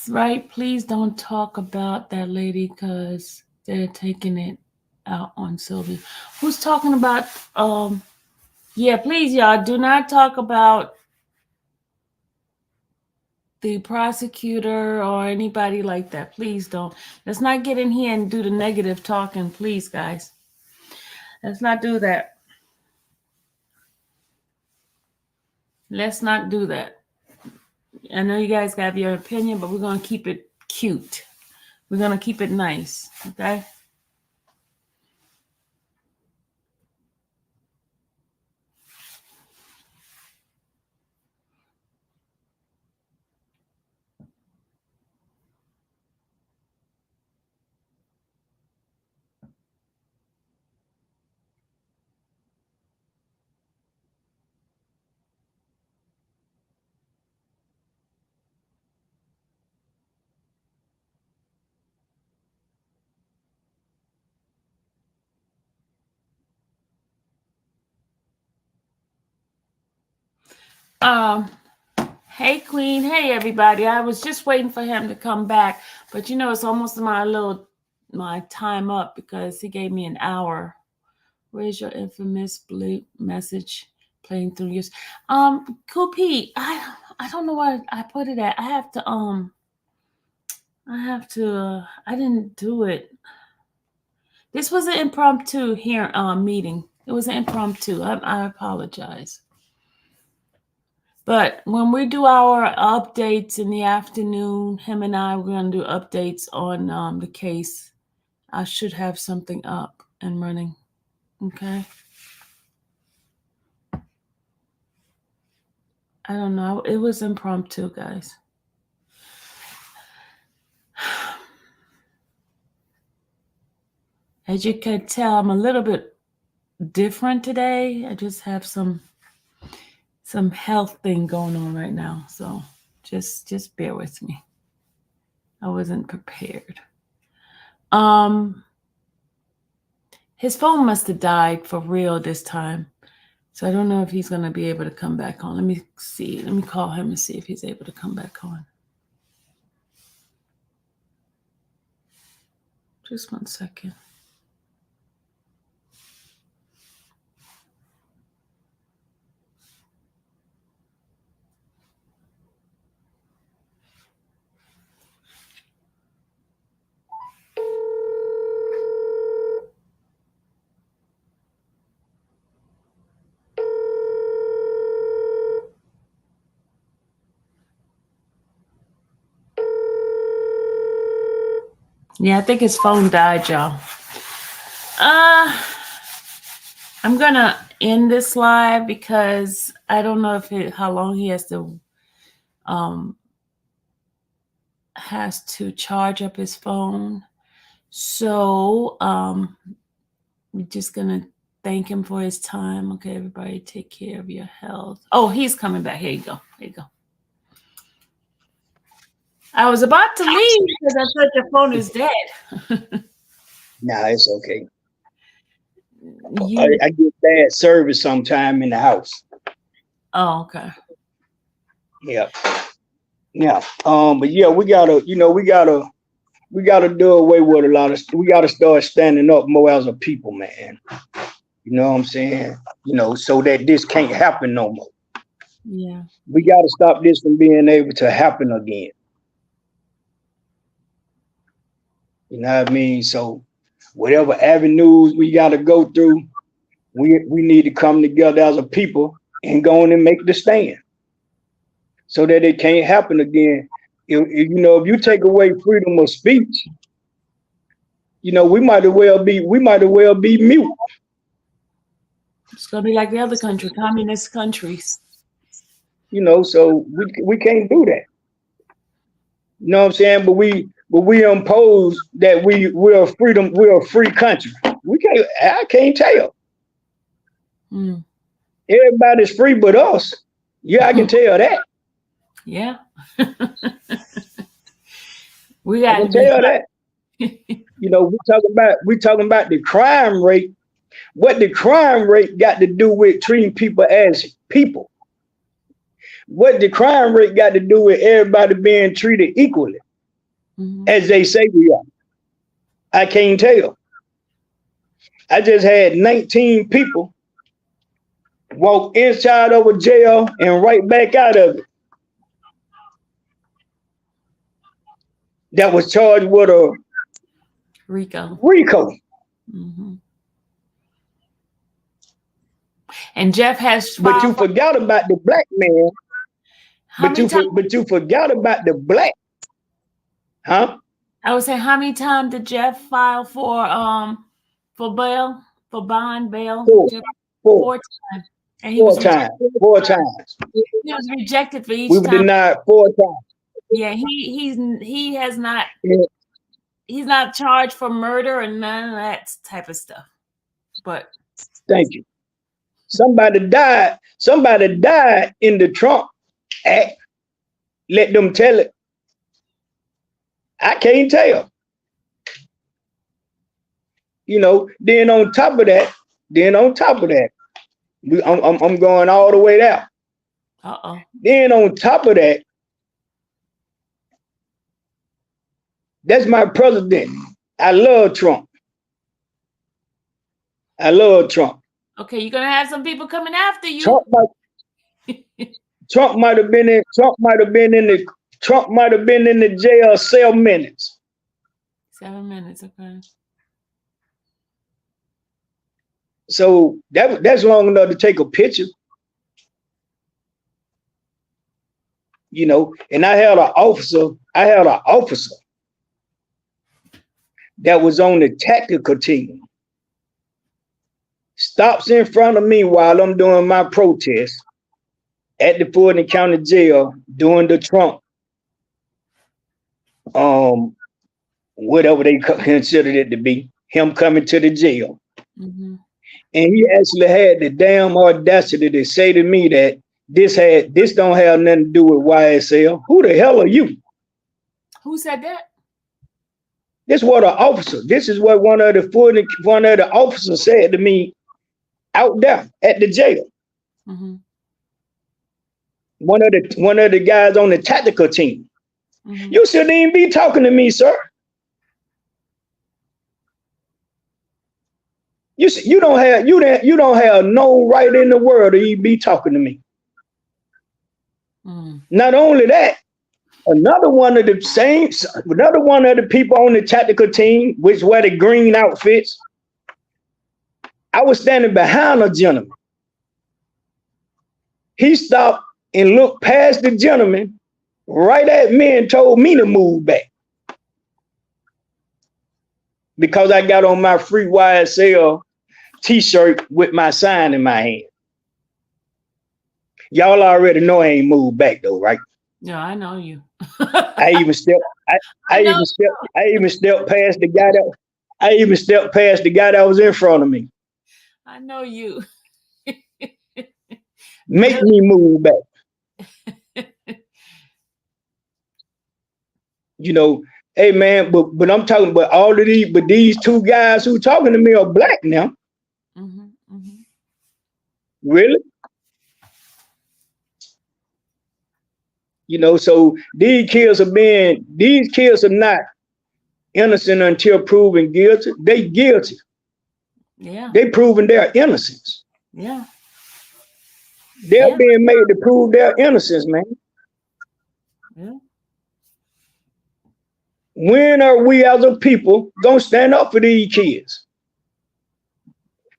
right. Please don't talk about that lady because they're taking it out on Sylvia. Who's talking about? Yeah, please, y'all, do not talk about the prosecutor or anybody like that. Please don't. Let's not get in here and do the negative talking, please, guys. Let's not do that. Let's not do that. I know you guys have your opinion, but we're going to keep it cute. We're going to keep it nice, okay? Hey Queen, hey everybody. I was just waiting for him to come back, but it's almost my time up because he gave me an hour. Where's your infamous bleep message playing through yours? Cool Pete, I don't know where I put it at. I didn't do it. This was an impromptu here meeting. It was an impromptu. I apologize. But when we do our updates in the afternoon, him and I, we're going to do updates on the case. I should have something up and running. Okay. I don't know. It was impromptu, guys. As you can tell, I'm a little bit different today. I just have some health thing going on right now. So just bear with me. I wasn't prepared. His phone must have died for real this time. So I don't know if he's going to be able to come back on. Let me see. Let me call him and see if he's able to come back on. Just 1 second. Yeah, I think his phone died, y'all. I'm gonna end this live because I don't know how long he has to charge up his phone. So we're just gonna thank him for his time. Okay, everybody, take care of your health. Oh, he's coming back. Here you go. Here you go. I was about to leave because I thought your phone is dead. Nah, it's okay. I get bad service sometime in the house. Oh, okay. Yeah. But yeah, we gotta do away with a lot of. We gotta start standing up more as a people, man. You know what I'm saying? So that this can't happen no more. Yeah. We gotta stop this from being able to happen again. You know what I mean? So whatever avenues we gotta go through, we need to come together as a people and go on and make the stand so that it can't happen again. If you take away freedom of speech, we might as well be mute. It's gonna be like the other country, communist countries. So we can't do that. You know what I'm saying? But we impose that we're a free country. I can't tell. Everybody's free but us. Yeah, I can tell that. Yeah. We got to tell that. we talking about the crime rate. What the crime rate got to do with treating people as people? What the crime rate got to do with everybody being treated equally? as they say we are. I can't tell. I just had 19 people walk inside of a jail and right back out of it. That was charged with a Rico. And Jeff has but you forgot about the black man. But you forgot about the black. Huh? I would say, how many times did Jeff file for bail, for bond bail? Four times. And he was times. He was rejected for each time. We were denied 4 times. Yeah, he has not. He's not charged for murder and none of that type of stuff. But thank you. Somebody died in the Trump Act. Let them tell it. I can't tell. You know, then on top of that, I'm going all the way down. Then on top of that, that's my president. I love Trump. Okay, you're gonna have some people coming after you. Trump might have been in the jail 7 minutes. 7 minutes, okay. So that's long enough to take a picture. You know, and I had an officer that was on the tactical team. Stops in front of me while I'm doing my protest at the Fulton County Jail doing the Trump, whatever they considered it to be, him coming to the jail. And he actually had the damn audacity to say to me that this don't have nothing to do with YSL. Who the hell are you? Who said that? This is what one of the officers said to me out there at the jail. One of the guys on the tactical team. You shouldn't even be talking to me, sir. You don't have no right in the world to even be talking to me. Not only that, another one of the people on the tactical team, which wear the green outfits, I was standing behind a gentleman. He stopped and looked past the gentleman right at me and told me to move back. Because I got on my free YSL t-shirt with my sign in my hand. Y'all already know I ain't moved back though, right? Yeah, I know you. I even stepped past the guy that was in front of me. I know you. Make me move back. You know, hey man, but I'm talking about all of these 2 guys who talking to me are black now. Really? You know, so these kids are not innocent until proven guilty. They guilty. Yeah. They proving their innocence. Yeah. They're being made to prove their innocence, man. Yeah. When are we as a people gonna stand up for these kids?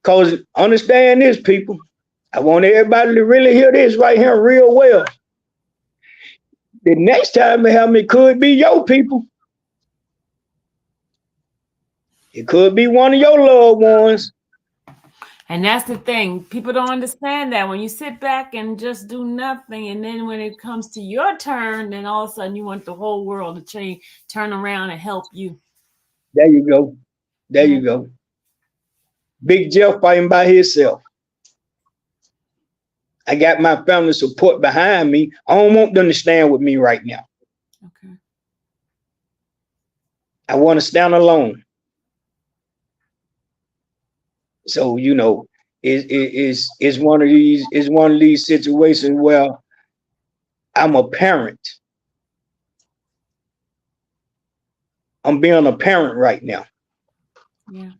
Because understand this, people. I want everybody to really hear this right here real well. The next time it happens, it could be your people. It could be one of your loved ones. And that's the thing. People don't understand that when you sit back and just do nothing, and then when it comes to your turn, then all of a sudden you want the whole world to change, turn around and help you. There you go. There you go. Big Jeff fighting by himself. I got my family support behind me. I don't want them to stand with me right now. Okay. I want to stand alone. So, you know, it's one of these situations where I'm a parent. I'm being a parent right now. Yeah.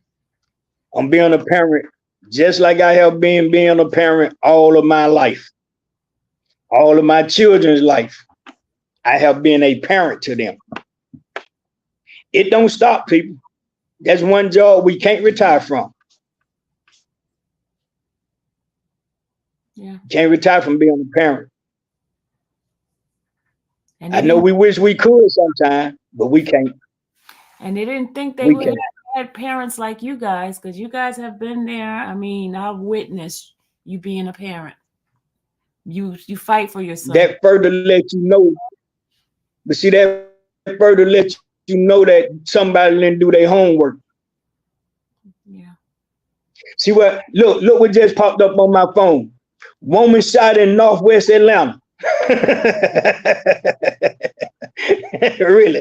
I'm being a parent just like I have been being a parent all of my life. All of my children's life. I have been a parent to them. It don't stop, people. That's one job we can't retire from. Yeah. Can't retire from being a parent. And I know we wish we could sometime, but we can't. And they didn't think they We would can't. have parents like you guys, because you guys have been there. I mean, I've witnessed you being a parent. You fight for your son. That further let you know. But see, that further let you know that somebody didn't do their homework. Yeah. See what? Look what just popped up on my phone. Woman shot in Northwest Atlanta. Really?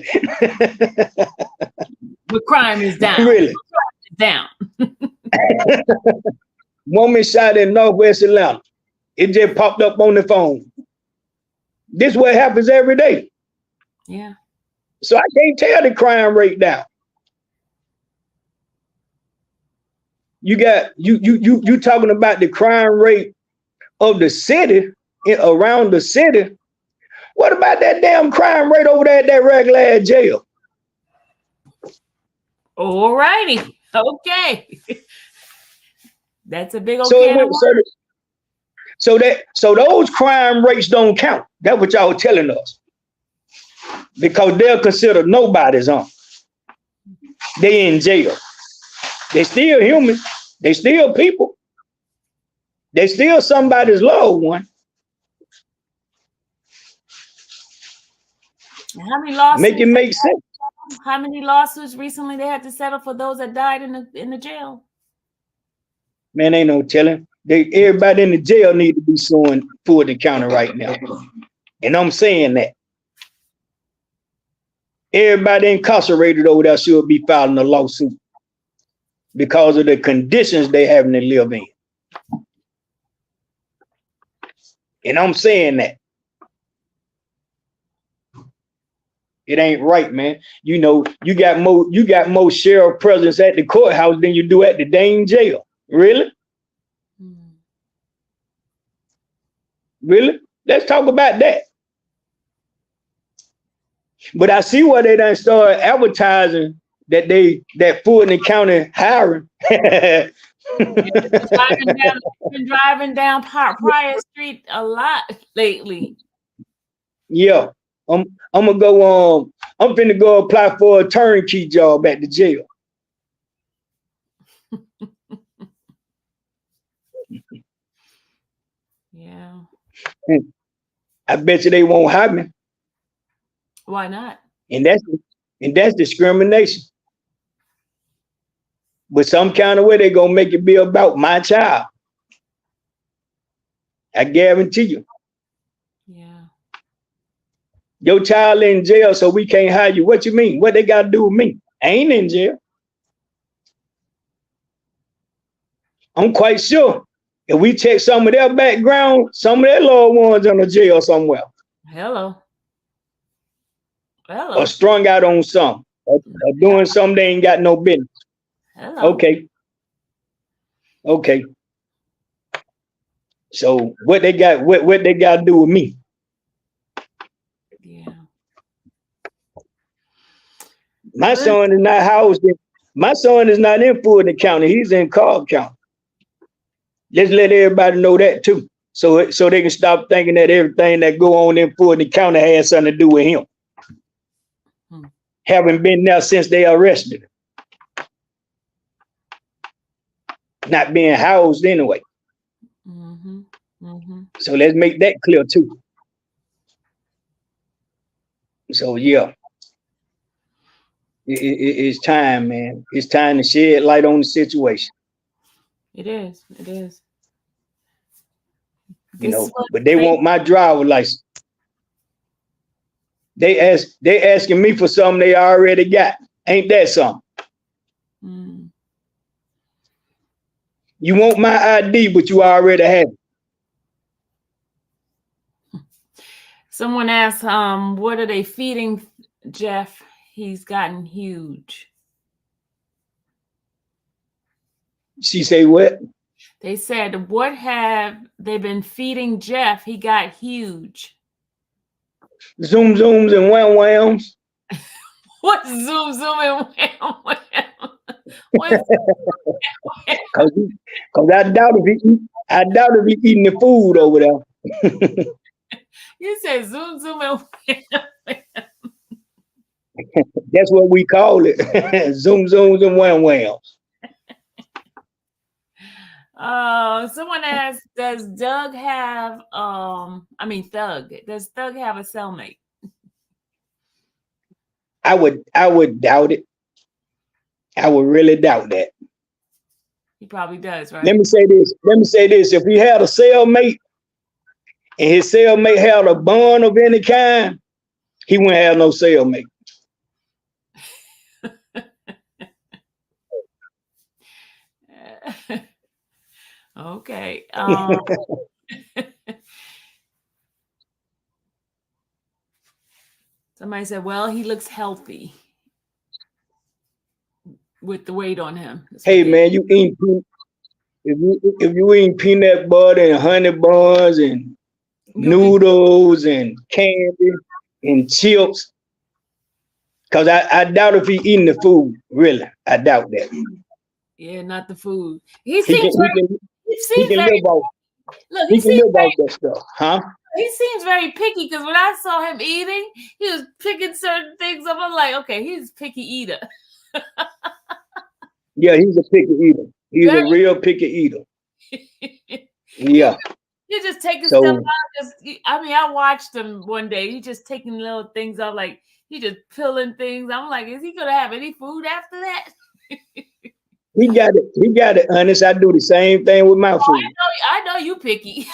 The crime is down. Really? Down. Woman shot in Northwest Atlanta. It just popped up on the phone. This what happens every day. Yeah. So I can't tell the crime rate down. You got you talking about the crime rate of the city, around the city. What about that damn crime rate over there at that regular jail? All righty. Okay. That's a big old so those crime rates don't count. That's what y'all telling us. Because they're considered nobodies on. They in jail. They still human. They still people. They still somebody's loved one. How many lawsuits? Make it make sense. How many lawsuits recently they had to settle for those that died in the jail? Man, ain't no telling. Everybody in the jail need to be suing Fulton County right now. And I'm saying that. Everybody incarcerated over there should be filing a lawsuit because of the conditions they having to live in. And I'm saying that. It ain't right, man. You know, you got more sheriff presence at the courthouse than you do at the dang jail. Really? Really? Let's talk about that. But I see why they done started advertising that Fulton County hiring. Been driving down Pryor Street a lot lately. Yeah. I'm gonna go I'm finna go apply for a turnkey job at the jail. Yeah. I bet you they won't hire me. Why not? And that's discrimination. But some kind of way they're gonna make it be about my child. I guarantee you. Yeah. Your child in jail, so we can't hire you. What you mean? What they got to do with me? I ain't in jail. I'm quite sure if we check some of their background, some of their loved ones in the jail somewhere. Hello. Or strung out on something. Or doing something they ain't got no business. Hello. Okay. So what they got to do with me? Yeah. My son is not housed in. My son is not in Fulton County. He's in Cobb County. Just let everybody know that too, so they can stop thinking that everything that go on in Fulton County has something to do with him. Haven't been there since they arrested him. Not being housed anyway. So let's make that clear too. So yeah. It's time, man. It's time to shed light on the situation. It is. It is. You know, but they want my driver's license. They asking me for something they already got. Ain't that something? You want my ID, but you already have it. Someone asked, what are they feeding Jeff? he's gotten huge. She say what? They said, what have they been feeding Jeff? He got huge. Zoom zooms and wham whams. What zoom and wham wham? What's Cause I doubt if he eating the food over there. you said zoom and wham? That's what we call it. Zoom zooms and wham whams. Someone asked, does Doug have Thug? Does Thug have a cellmate? I would doubt it. I would really doubt that. He probably does, right? Let me say this. If he had a cellmate and his cellmate had a bond of any kind, he wouldn't have no cellmate. Okay. Somebody said, well, he looks healthy with the weight on him. Hey man, if you eat peanut butter and honey buns and noodles and candy and chips, because I doubt if he eating the food. Really, I doubt that. Yeah, not the food. He can live off that stuff, huh? He seems very picky because when I saw him eating, he was picking certain things up. I'm like, okay, he's a picky eater. Yeah, he's a picky eater. He's a real picky eater. Yeah. He's just taking stuff out. I watched him one day. He's just taking little things out, like he just peeling things. I'm like, is he gonna have any food after that? He got it, honest. I do the same thing with my food. I know you picky.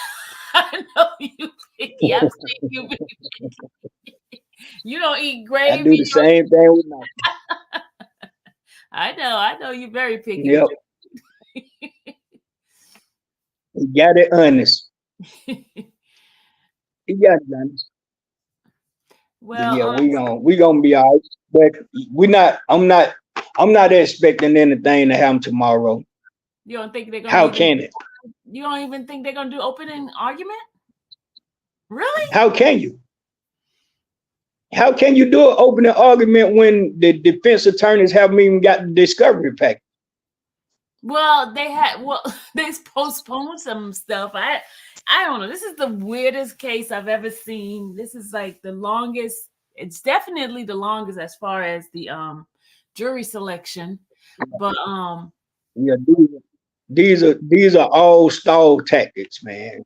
I know you picky. I've seen you be picky. You don't eat gravy. I do the same thing with my food. I know you're very picky. Yep. He got it honest. He got it honest. Well, yeah, we gonna be all right. But I'm not expecting anything to happen tomorrow. You don't think they're gonna? How can it? You don't even think they're gonna do opening argument? Really? How can you? How can you do an opening argument when the defense attorneys haven't even got the discovery package? Well, they postponed some stuff. I don't know. This is the weirdest case I've ever seen. This is like the longest. It's definitely the longest as far as the jury selection. But yeah, these are all stall tactics, man.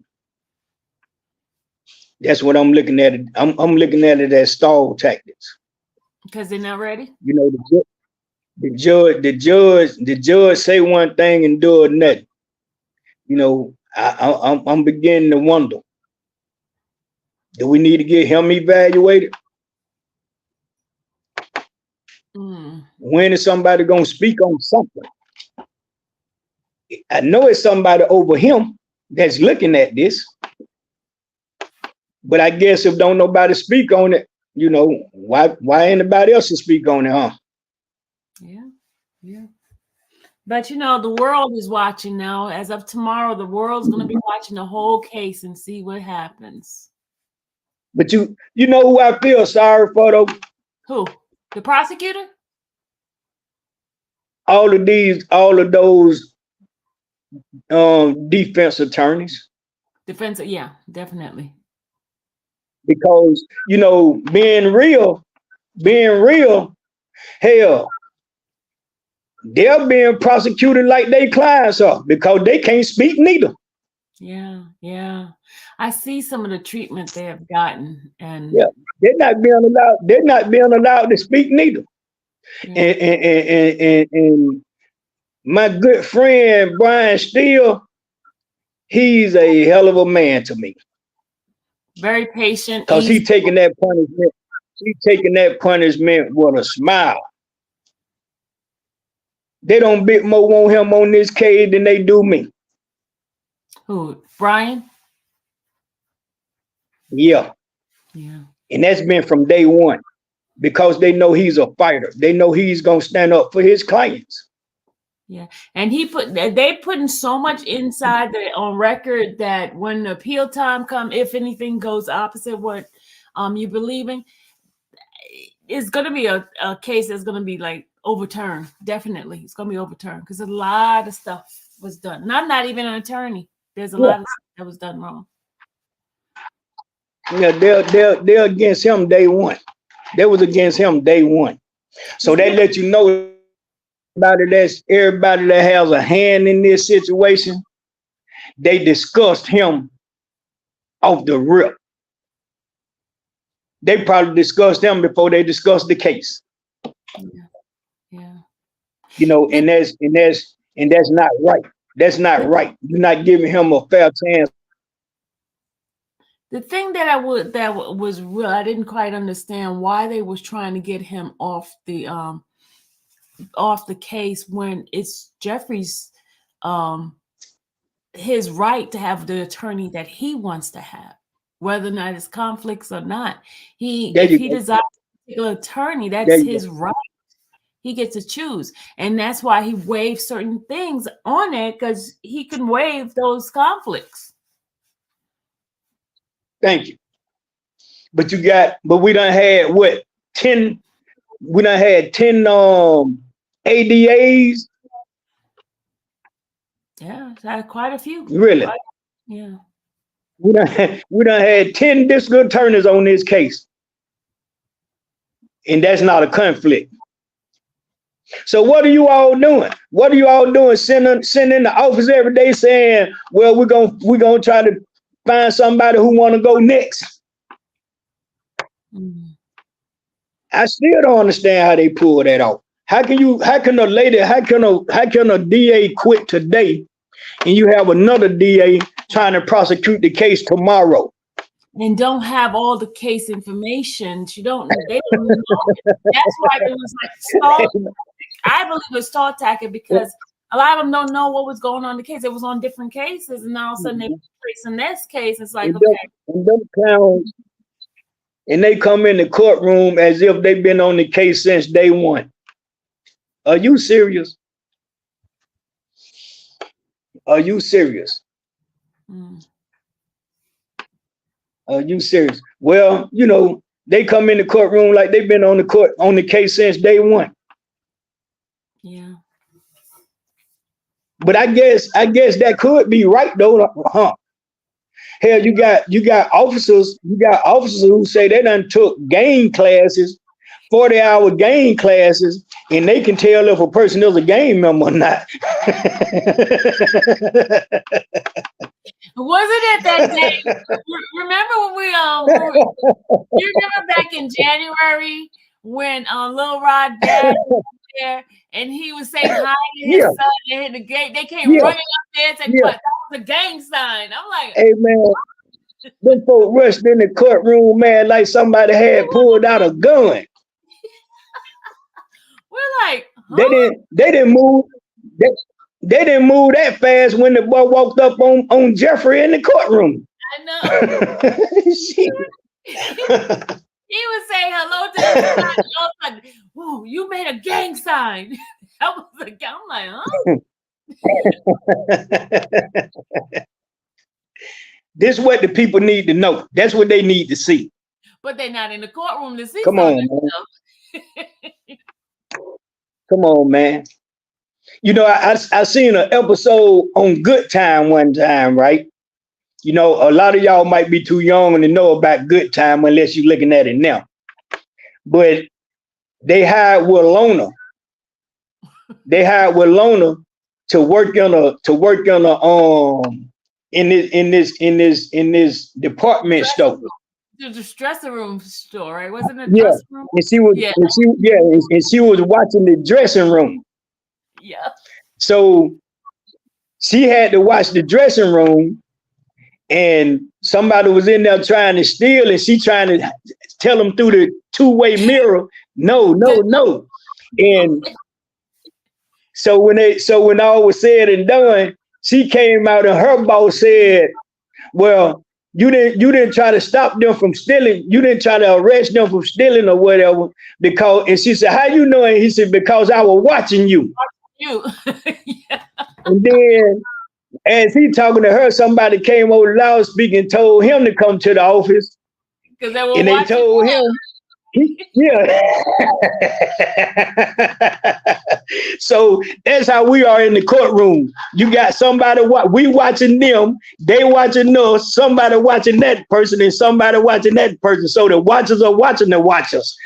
That's what I'm looking at it. I'm looking at it as stall tactics. Because they're not ready. You know, the judge say one thing and do another. You know, I'm beginning to wonder. Do we need to get him evaluated? When is somebody gonna speak on something? I know it's somebody over him that's looking at this. But I guess if don't nobody speak on it, you know, why anybody else to speak on it, huh? Yeah. But you know, the world is watching now. As of tomorrow, the world's gonna be watching the whole case and see what happens. But you know who I feel sorry for though? Who? The prosecutor? All of those defense attorneys. Yeah, definitely. Because, you know, being real, hell, they're being prosecuted like they clients are because they can't speak neither. Yeah. I see some of the treatment they have gotten, and they're not being allowed to speak neither. Yeah. And my good friend Brian Steele, he's a hell of a man to me. Very patient. Because he's taking that punishment. He's taking that punishment with a smile. They don't bit more want him on this case than they do me. Who? Brian? Yeah. And that's been from day one. because they know he's a fighter. They know he's gonna stand up for his clients. Yeah, and they putting so much inside there on record that when the appeal time come, if anything goes opposite what you believing, it's gonna be a case that's gonna be like overturned. Definitely, it's gonna be overturned because a lot of stuff was done. And I'm not even an attorney. There's a lot of stuff that was done wrong. Yeah, they're against him day one. They was against him day one. So they let you know everybody that has a hand in this situation, they discussed him off the rip. They probably discussed him before they discussed the case. Yeah. You know, and that's not right. That's not right. You're not giving him a fair chance. The thing that was real, I didn't quite understand why they was trying to get him off the case when it's Jeffrey's his right to have the attorney that he wants to have, whether or not it's conflicts or not. If he desires a particular attorney, that's his right. He gets to choose, and that's why he waived certain things on it, because he can waive those conflicts. Thank you. But we done had what, 10? We done had 10 ADAs. Yeah, had quite a few. Really? Yeah. We done had 10 district attorneys on this case. And that's not a conflict. So what are you all doing? What are you all doing? Sitting in the office every day saying, well, we're gonna try to find somebody who want to go next. Mm. I still don't understand how they pull that off. How can a DA quit today and you have another DA trying to prosecute the case tomorrow? And don't have all the case information. They don't know. That's why it was like stall. I believe it was stall tactic because a lot of them don't know what was going on in the case. It was on different cases, and all of a sudden they place in this case. It's like, and them clowns, and they come in the courtroom as if they've been on the case since day one. Are you serious? Are you serious? Mm. Are you serious? Well, you know, they come in the courtroom like they've been on the case since day one. Yeah. But I guess that could be right though, huh? Hell, you got officers who say they done took game classes, 40-hour game classes, and they can tell if a person is a game member or not. Wasn't it that day? Remember when you remember back in January when Lil Rod dad was there and he was saying hi to his son and hit the gate. They came running up there and said, "What? That was a gang sign." I'm like, hey man, them folks rushed in the courtroom, man, like somebody had pulled out a gun. We're like, huh? They didn't move. They didn't move that fast when the boy walked up on Jeffrey in the courtroom. I know. He was saying hello to the sign. All of a sudden, whoa, you made a gang sign. That was a gang. I'm like, huh? This is what the people need to know. That's what they need to see. But they're not in the courtroom to see. Come on, man. Come on, man. You know, I seen an episode on Good Time one time, right? You know, a lot of y'all might be too young to know about Good Time unless you're looking at it now. But they hired Willona. They hired Willona to work in this department store. The dressing room store, right? Wasn't it? Yeah, room? and she was she was watching the dressing room. Yeah. So she had to watch the dressing room, and somebody was in there trying to steal, and she trying to tell them through the two-way mirror, no. And so when all was said and done, she came out and her boss said, well, You didn't try to stop them from stealing. You didn't try to arrest them from stealing or whatever. Because, and she said, how you know? And he said, because I was watching you. You. Yeah. And then as he talking to her, somebody came over the loudspeaker and told him to come to the office. Because they were And they told him, yeah. So that's how we are in the courtroom. You got somebody we watching them, they watching us, somebody watching that person, and somebody watching that person. So the watchers are watching the watchers.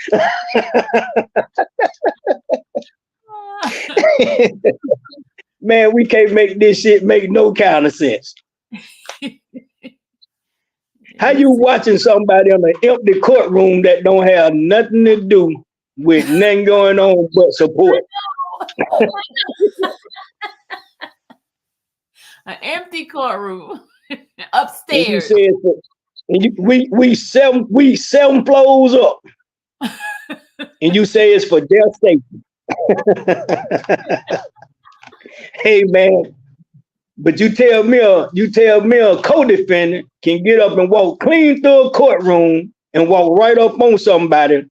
Man, we can't make this shit make no kind of sense. How you watching somebody on an empty courtroom that don't have nothing to do with nothing going on but support? An empty courtroom And upstairs. you said we seven floors up, and you say it's for their safety. Hey man, but you tell me a co-defendant can get up and walk clean through a courtroom and walk right up on somebody,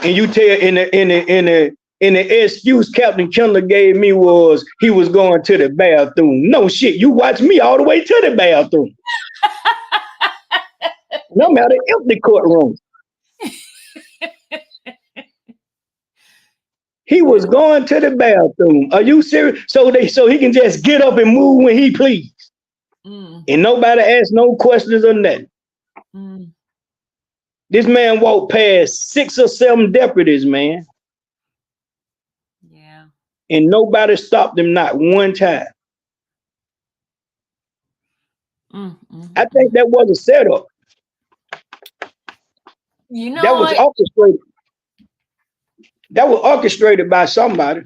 and you tell in the excuse Captain Kendall gave me was he was going to the bathroom. No shit, you watch me all the way to the bathroom. No matter empty courtroom. He was going to the bathroom. Are you serious? So he can just get up and move when he please. And nobody asked no questions on that. This man walked past 6 or 7 deputies, man. Yeah. And nobody stopped him not one time. I think that was a setup. You know that was orchestrated. That was orchestrated by somebody.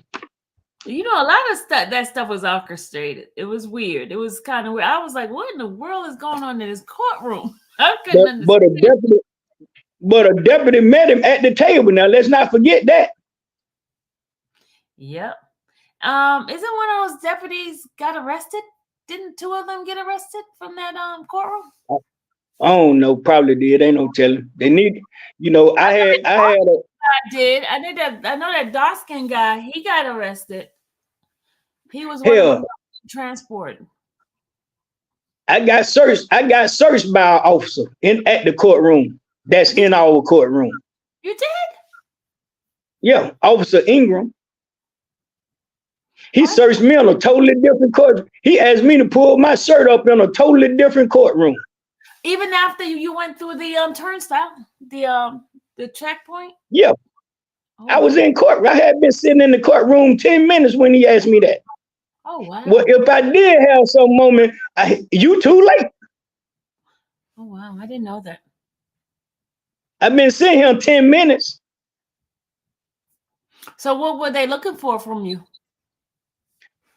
You know, a lot of that stuff was orchestrated. It was weird. It was kind of weird. I was like, what in the world is going on in this courtroom? I couldn't understand. But a deputy met him at the table. Now, let's not forget that. Yep. Isn't one of those deputies got arrested? Didn't 2 of them get arrested from that courtroom? I don't know. Probably did. Ain't no telling. They need, I know that dark skinned guy. He got arrested. He was one of them transport. I got searched by an officer at the courtroom. That's in our courtroom. You did? Yeah, Officer Ingram. He searched me on a totally different courtroom. He asked me to pull my shirt up in a totally different courtroom. Even after you went through the turnstile, the checkpoint? Yeah. Oh, I was in court. I had been sitting in the courtroom 10 minutes when he asked me that. Oh, wow. Well, if I did have some moment, you too late. Oh, wow. I didn't know that. I've been sitting here 10 minutes. So what were they looking for from you?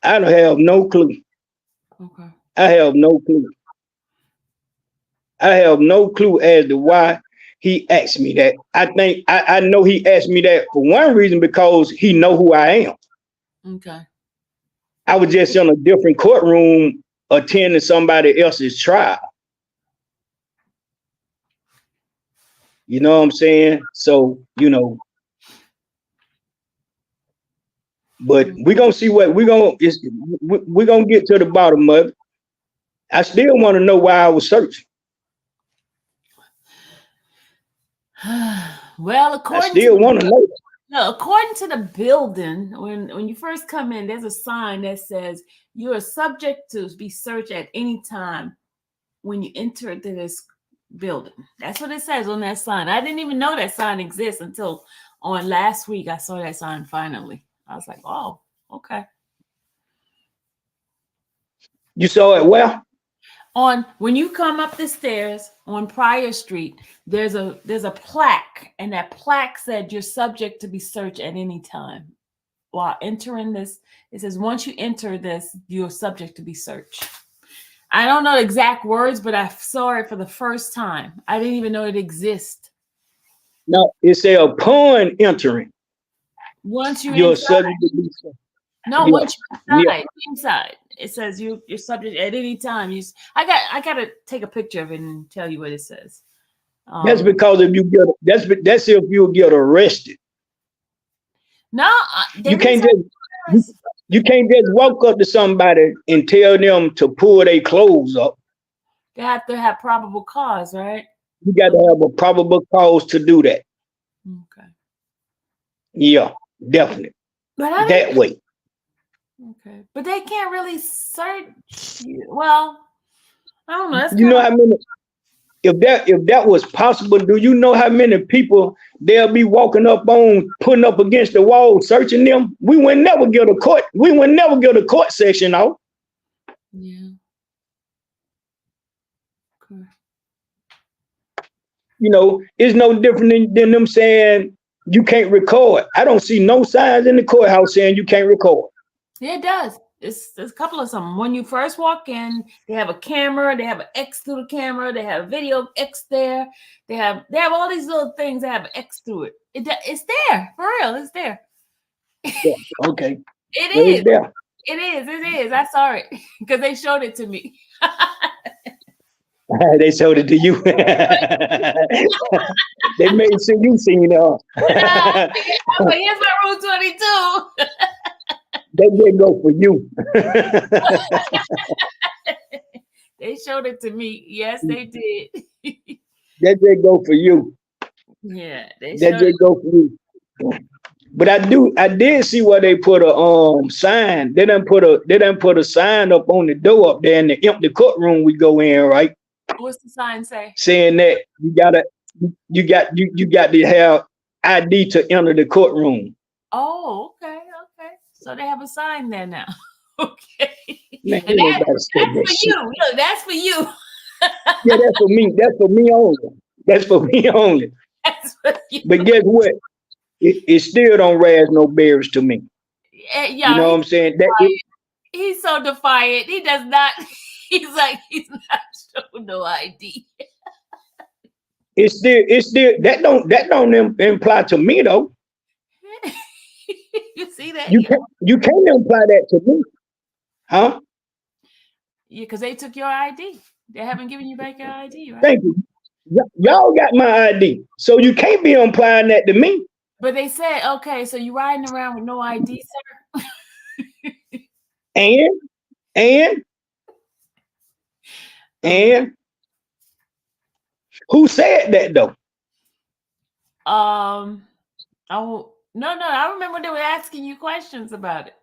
I don't have no clue. Okay. I have no clue. I have no clue as to why he asked me that. I think I know he asked me that for one reason, because he know who I am. Okay. I was just in a different courtroom attending somebody else's trial. You know what I'm saying? So, but we're gonna see what we're gonna get to the bottom of it. I still want to know why I was searching. Well, according to the building, when you first come in, there's a sign that says you are subject to be searched at any time when you enter into this building. That's what it says on that sign. I didn't even know that sign exists until on last week. I saw that sign finally. I was like, oh, okay. You saw it where? When you come up the stairs on Pryor Street, there's a plaque, and that plaque said you're subject to be searched at any time. While entering this, it says once you enter this, you're subject to be searched. I don't know the exact words, but I saw it for the first time. I didn't even know it exists. No, it said upon entering. Once you're subject to be searched. No, Yeah. once you're Yeah. inside, it says you're subject at any time. I gotta take a picture of it and tell you what it says. That's because if you get that's if you get arrested. No, You can't you can't just walk up to somebody and tell them to pull their clothes up. They have to have probable cause, right? You got to have a probable cause to do that. Okay. Yeah, definitely. But that way. Okay, but they can't really search you. Well, I don't know. You know how many? If that was possible, do you know how many people they'll be walking up on, putting up against the wall, searching them? We would never get a court. We would never get a court section out. Yeah. Okay. You know, it's no different than them saying you can't record. I don't see no signs in the courthouse saying you can't record. Yeah, it does. There's a couple of them. When you first walk in, they have a camera, they have an X through the camera, they have video X there, they have all these little things that have an X through it. It's there for real. It's there. Yeah, okay. It well, is. There. It is. I saw it because they showed it to me. They showed it to you. They made sure you seen it. But here's my Rule 22. They did go for you. They showed it to me. Yes, they did. They did go for you. Yeah, they did go for you. But I did see where they put a sign. They done put a sign up on the door up there in the empty courtroom we go in, right? What's the sign say? Saying that you got to have ID to enter the courtroom. Oh, okay. So they have a sign there now. Okay. Man, that's for you. Look, that's for you. Yeah, that's for me. That's for me only. That's for me only. That's for you. But guess what? It still don't raise no berries to me. Yeah, you know what I'm saying? He's so defiant. He does not. He's not showing no ID. It's still that don't imply to me though. You see that? You can't imply that to me, huh? Yeah, because they took your ID. They haven't given you back your ID, right? Thank you. Y'all got my ID, so you can't be implying that to me. But they said, okay, so you riding around with no ID, sir? And who said that though? No, I remember they were asking you questions about it.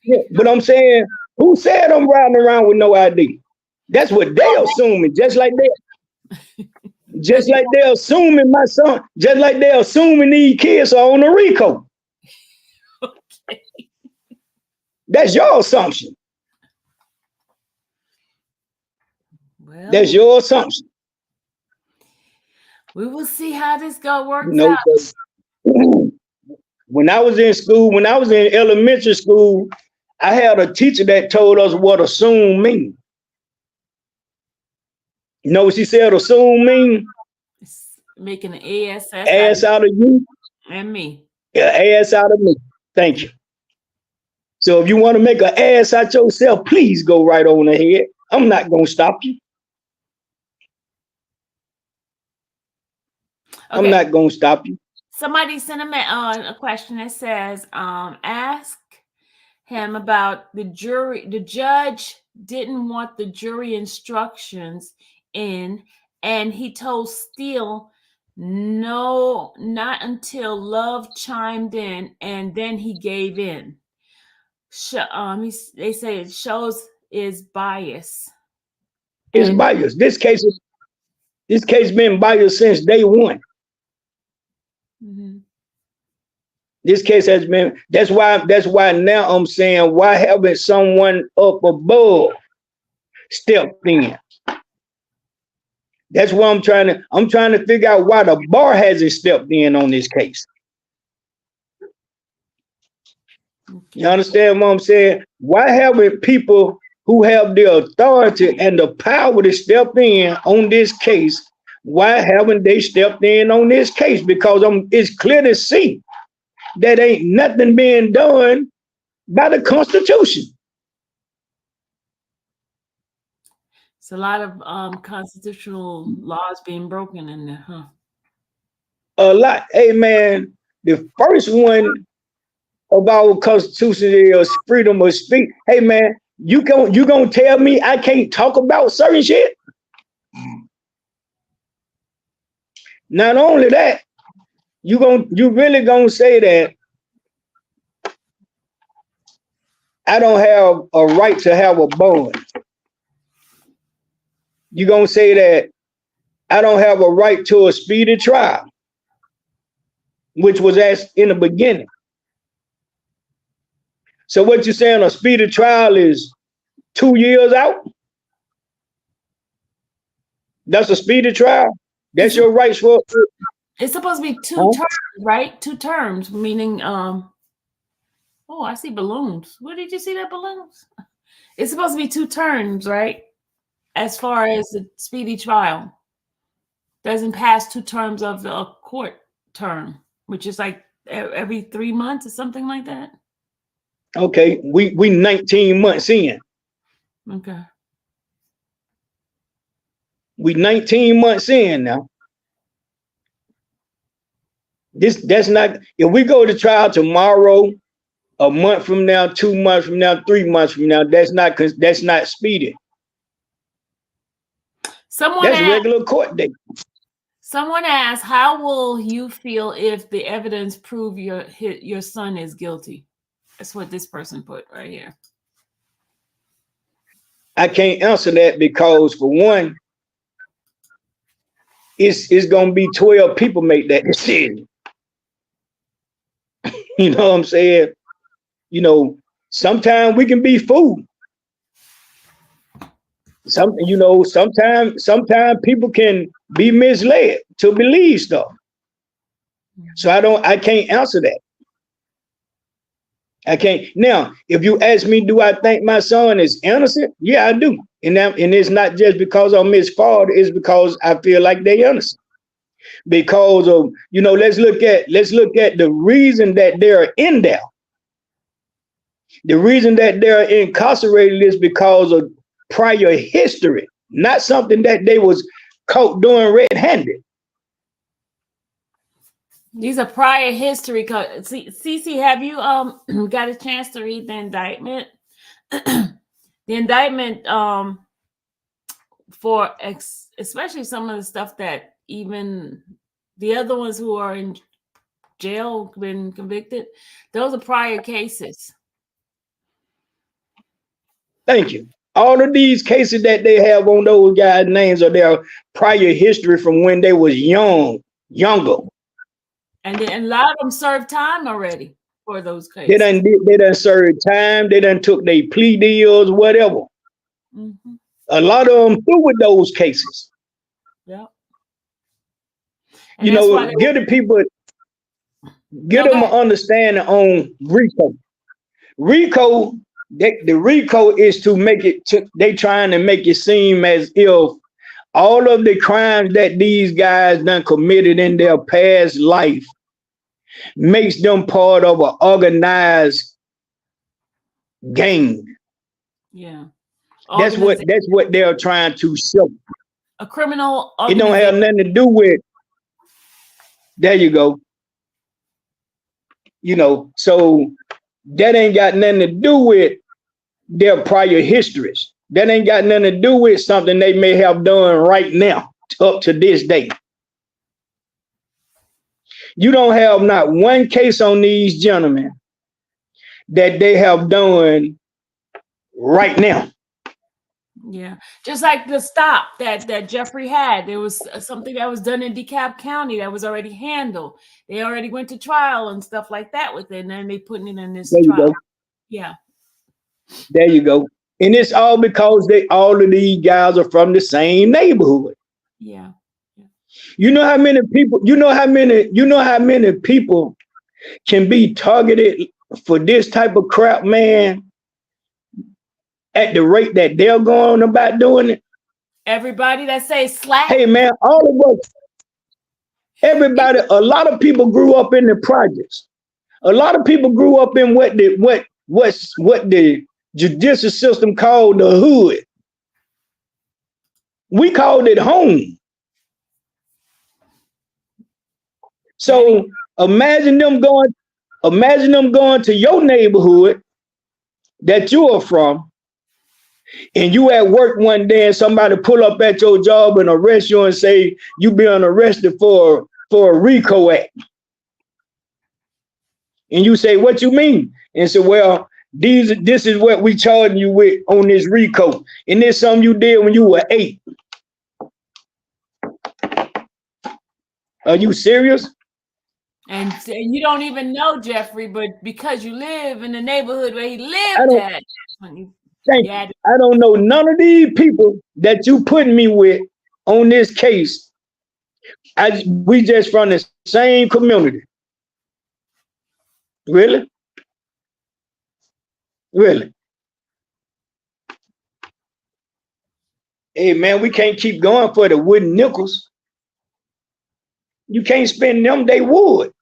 Yeah, but I'm saying, who said I'm riding around with no ID? That's what they're assuming, just like they're assuming my son, just like they're assuming these kids are on the Rico. Okay. That's your assumption. Well, that's your assumption. We will see how this works out. When I was in school, when I was in elementary school, I had a teacher that told us what assume mean. You know what she said assume mean? It's making an ass out of you. And me. Yeah, ass out of me. Thank you. So if you want to make an ass out yourself, please go right on ahead. I'm not going to stop you. Okay. I'm not going to stop you. Somebody sent him a question that says, ask him about the jury. The judge didn't want the jury instructions in, and he told Steele, no, not until Love chimed in, and then he gave in. They say it shows is bias. It's bias. This case been biased since day one. Mm-hmm. This case has been. That's why now I'm saying, why haven't someone up above stepped in? That's what I'm trying to figure out, why the bar hasn't stepped in on this case. You understand what I'm saying? Why haven't people who have the authority and the power to step in on this case, why haven't they stepped in on this case? Because it's clear to see that ain't nothing being done by the Constitution. It's a lot of constitutional laws being broken in there, huh? A lot. Hey man, the first one of our Constitution is freedom of speech. Hey man, you gonna tell me I can't talk about certain shit? Not only that, you really gonna say that I don't have a right to have a bond. You gonna say that I don't have a right to a speedy trial, which was asked in the beginning. So what you're saying, a speedy trial is 2 years out? That's a speedy trial? That's your rights for? It's supposed to be two terms, right? 2 terms, meaning, oh, I see balloons. Where did you see that balloons? It's supposed to be 2 terms, right? As far as the speedy trial. Doesn't pass 2 terms of the court term, which is like every 3 months or something like that. Okay, we 19 months in. Okay. We 19 months in now. That's not, if we go to trial tomorrow, a month from now, 2 months from now, 3 months from now, that's not speedy. That's regular court date. Someone asked, how will you feel if the evidence prove your son is guilty? That's what this person put right here. I can't answer that because, for one, it's gonna be 12 people make that decision. You know what I'm saying? You know, sometimes we can be fooled. Sometimes people can be misled to believe stuff. So I can't answer that. I can't. Now, if you ask me, do I think my son is innocent? Yeah, I do. And it's not just because I'm his father, it's because I feel like they're innocent. Because of, let's look at the reason that they're in there. The reason that they're incarcerated is because of prior history, not something that they was caught doing red-handed. These are prior history. Cece, have you got a chance to read the indictment? The indictment for especially some of the stuff that even the other ones who are in jail been convicted, those are prior cases. Thank you. All of these cases that they have on those guys' names are their prior history from when they was younger. And a lot of them served time already for those cases. They done served time. They done took their plea deals, whatever. Mm-hmm. A lot of them through with those cases. Yeah. Give them an understanding on Rico. The Rico is to make it. They trying to make it seem as if all of the crimes that these guys done committed in their past life makes them part of an organized gang. Yeah, that's what they're trying to show. A criminal. It don't have nothing to do with. There you go. So that ain't got nothing to do with their prior histories. That ain't got nothing to do with something they may have done right now up to this day. You don't have not one case on these gentlemen that they have done right now. Yeah, just like the stop that Jeffrey had. There was something that was done in DeKalb County that was already handled. They already went to trial and stuff like that with it, and then they putting it in this trial. Go. Yeah. There you go. And it's all because all of these guys are from the same neighborhood. Yeah. You know how many people can be targeted for this type of crap, man, at the rate that they're going about doing it? Everybody that say slack. Hey man, all of us, everybody, a lot of people grew up in the projects. A lot of people grew up in what what the judicial system called the hood. We called it home. So imagine them going to your neighborhood that you are from, and you at work one day and somebody pull up at your job and arrest you and say you being arrested for a Rico act. And you say, what you mean? And say, well, this is what we charging you with on this Rico. And this something you did when you were 8. Are you serious? And you don't even know Jeffrey, but because you live in the neighborhood where he lived at. I don't know none of these people that you putting me with on this case. We just from the same community. Really? Really? Hey man, we can't keep going for the wooden nickels. You can't spend them, they would.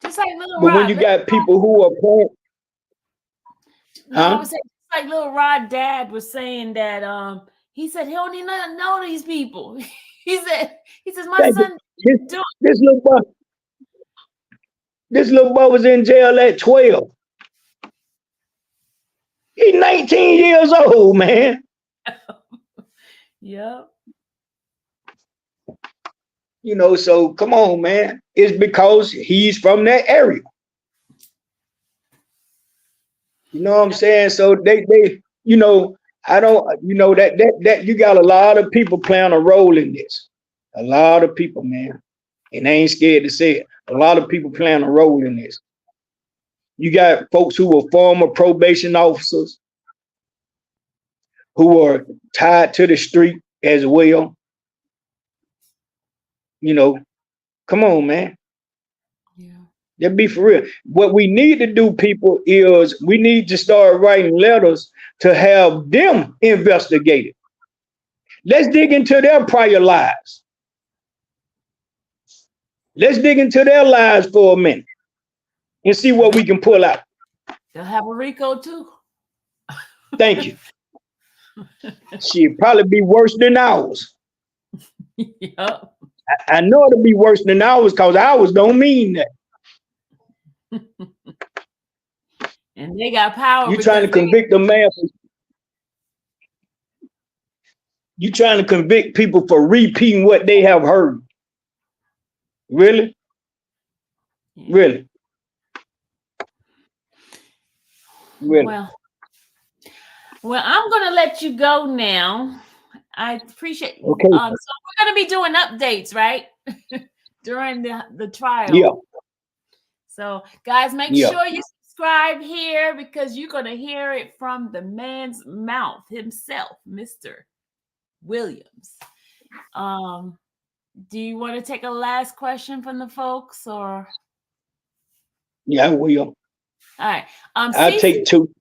Just like Little But Rod, when you got people who are playing, I was saying, just like Little Rod dad was saying that he said he don't even know these people. he says my son this little boy was in jail at 12. He's 19 years old, man. Yep. You know, so come on, man. It's because he's from that area. You know what I'm saying? So they, you know, I don't, you know, that you got a lot of people playing a role in this. A lot of people, man. And they ain't scared to say it. A lot of people playing a role in this. You got folks who were former probation officers who are tied to the street as well. You know, come on, man. Yeah. That be for real. What we need to do, people, is we need to start writing letters to have them investigated. Let's dig into their prior lives. Let's dig into their lives for a minute and see what we can pull out. They'll have a Rico too. Thank you. She'd probably be worse than ours. Yep. I know it'll be worse than ours because ours don't mean that. And they got power. You trying to convict a man? You trying to convict people for repeating what they have heard? Really? Yeah. Really? Really? Well, I'm gonna let you go now. I appreciate. Okay. So we're gonna be doing updates, right? During the trial. Yeah. So guys, make sure you subscribe here because you're gonna hear it from the man's mouth himself, Mr. Williams. Do you want to take a last question from the folks, or? Yeah, I will. All right. I'll take 2.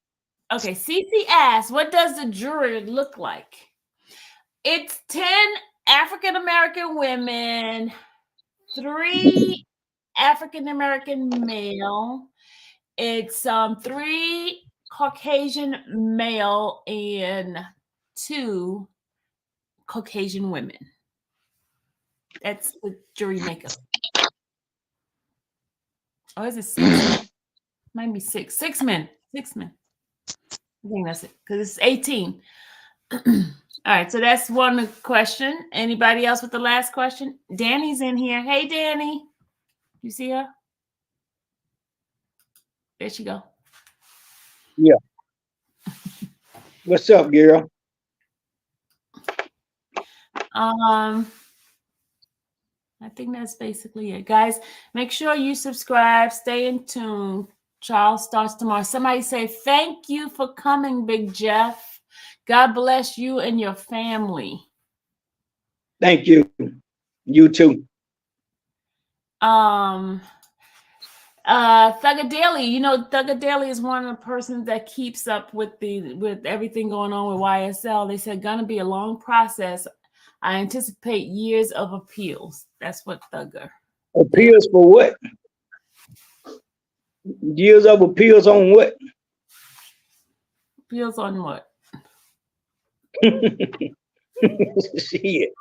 Okay, Cece asked, what does the jury look like? It's 10 African-American women, 3 African-American male. It's 3 Caucasian male and 2 Caucasian women. That's the jury makeup. Oh, is it 6? Might be 6. 6 men. 6 men. I think that's it because it's 18. All right, so that's one question. Anybody else with the last question? Danny's in here. Hey, Danny. You see her? There she go. Yeah. What's up, girl? I think that's basically it. Guys, make sure you subscribe. Stay in tune. Trial starts tomorrow. Somebody say, thank you for coming, Big Jeff. God bless you and your family. Thank you. You too. Thugadeli, you know, Thugadeli is one of the persons that keeps up with everything going on with YSL. They said gonna be a long process. I anticipate years of appeals. That's what Thugger. Appeals for what? Years of appeals on what? Appeals on what? Shit.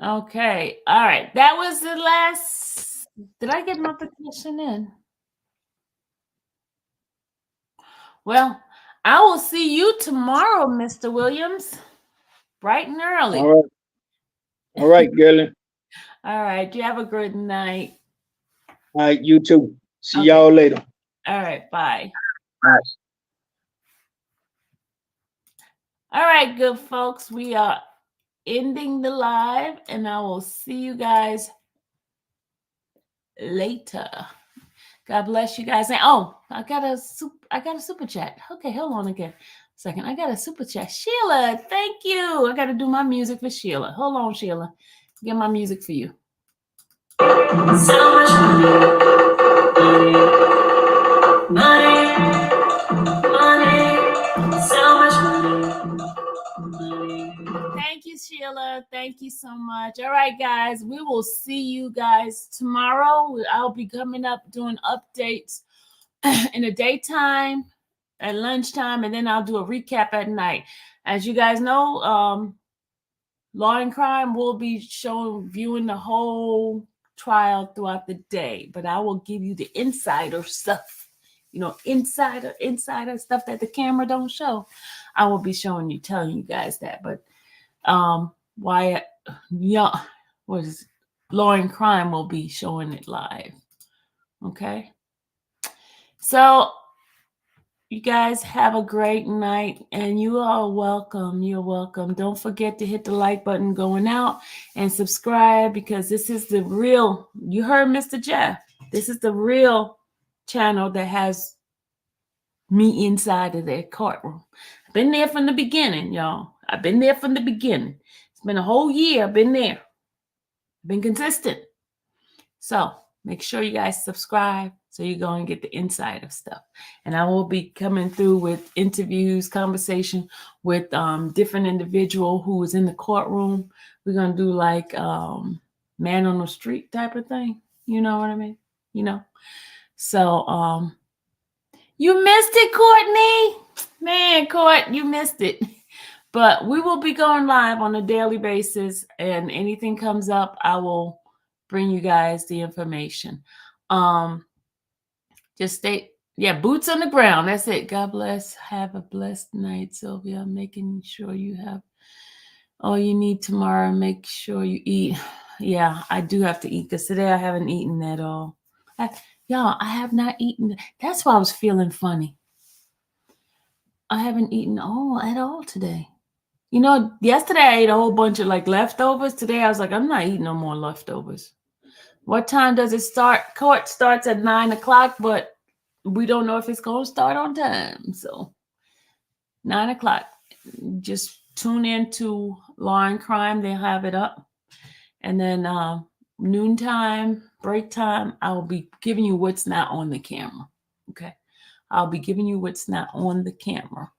Okay. All right. That was the last. Did I get notification in? Well, I will see you tomorrow, Mr. Williams, bright and early. All right, girlie. All right. You have a good night. All right, you too. See Okay. y'all later. All right. Bye. All right. All right, good folks. We are ending the live, and I will see you guys later. God bless you guys. And I got a super chat. Okay, hold on again a second. I got a super chat. Sheila, thank you. I got to do my music for Sheila. Hold on, Sheila. Get my music for you. So much money, so much money. Thank you, Sheila. Thank you so much. All right, guys, we will see you guys tomorrow. I'll be coming up doing updates in the daytime, at lunchtime, and then I'll do a recap at night. As you guys know, Law and Crime will be viewing the whole trial throughout the day, but I will give you the insider stuff, insider stuff that the camera don't show. I will be telling you guys that. But Law and Crime will be showing it live. Okay. So you guys have a great night, and you are welcome. You're welcome. Don't forget to hit the like button going out and subscribe, because this is the real, you heard Mr. Jeff. This is the real channel that has me inside of their courtroom. I've been there from the beginning, y'all. I've been there from the beginning. It's been a whole year. I've been there. I've been consistent. So make sure you guys subscribe so you go and get the inside of stuff. And I will be coming through with interviews, conversation with different individual who is in the courtroom. We're going to do like man on the street type of thing. You know what I mean? So you missed it, Courtney. Man, Court, you missed it. But we will be going live on a daily basis, and anything comes up, I will bring you guys the information. Just stay, boots on the ground. That's it. God bless. Have a blessed night, Sylvia. Making sure you have all you need tomorrow. Make sure you eat. Yeah, I do have to eat, because today I haven't eaten at all. I have not eaten. That's why I was feeling funny. I haven't eaten at all today. Yesterday I ate a whole bunch of leftovers. Today I was like, I'm not eating no more leftovers. What time does it start? Court starts at 9:00, but we don't know if it's going to start on time. So 9:00. Just tune in to Law and Crime. They'll have it up. And then noontime, break time, I will be giving you what's not on the camera. Okay. I'll be giving you what's not on the camera.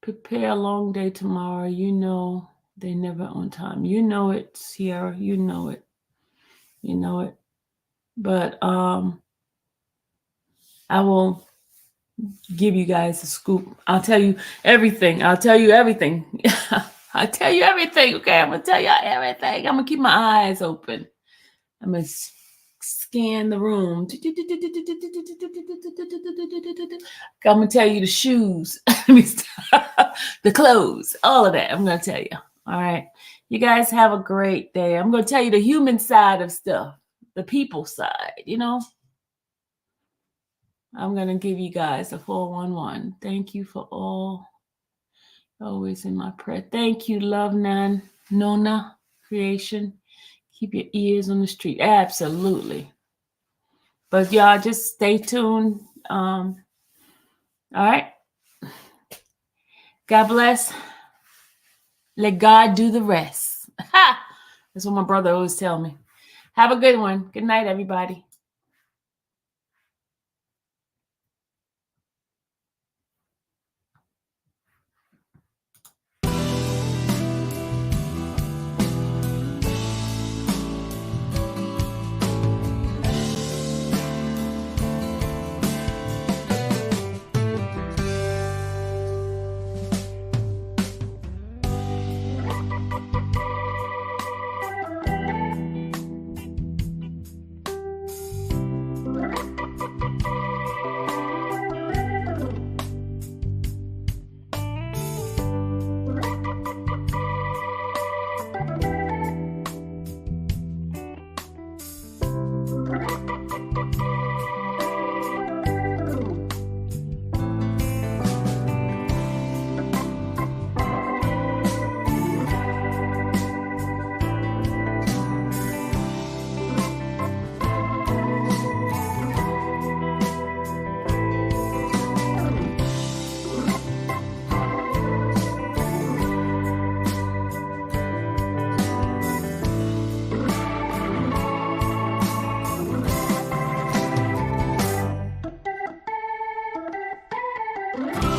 Prepare a long day tomorrow. They're never on time. It, Sierra. You know it. But I will give you guys a scoop. I'll tell you everything. I'll tell you everything. I'll tell you everything. Okay, I'm gonna tell you everything. I'm gonna keep my eyes open. I'm gonna scan the room. I'm gonna tell you the shoes, the clothes, all of that. I'm gonna tell you. All right. You guys have a great day. I'm gonna tell you the human side of stuff, the people side, I'm gonna give you guys a 411. Thank you for all. Always in my prayer. Thank you, Love Nona Creation. Keep your ears on the street. Absolutely. But y'all just stay tuned. All right. God bless. Let God do the rest. That's what my brother always tell me. Have a good one. Good night, everybody. Bye.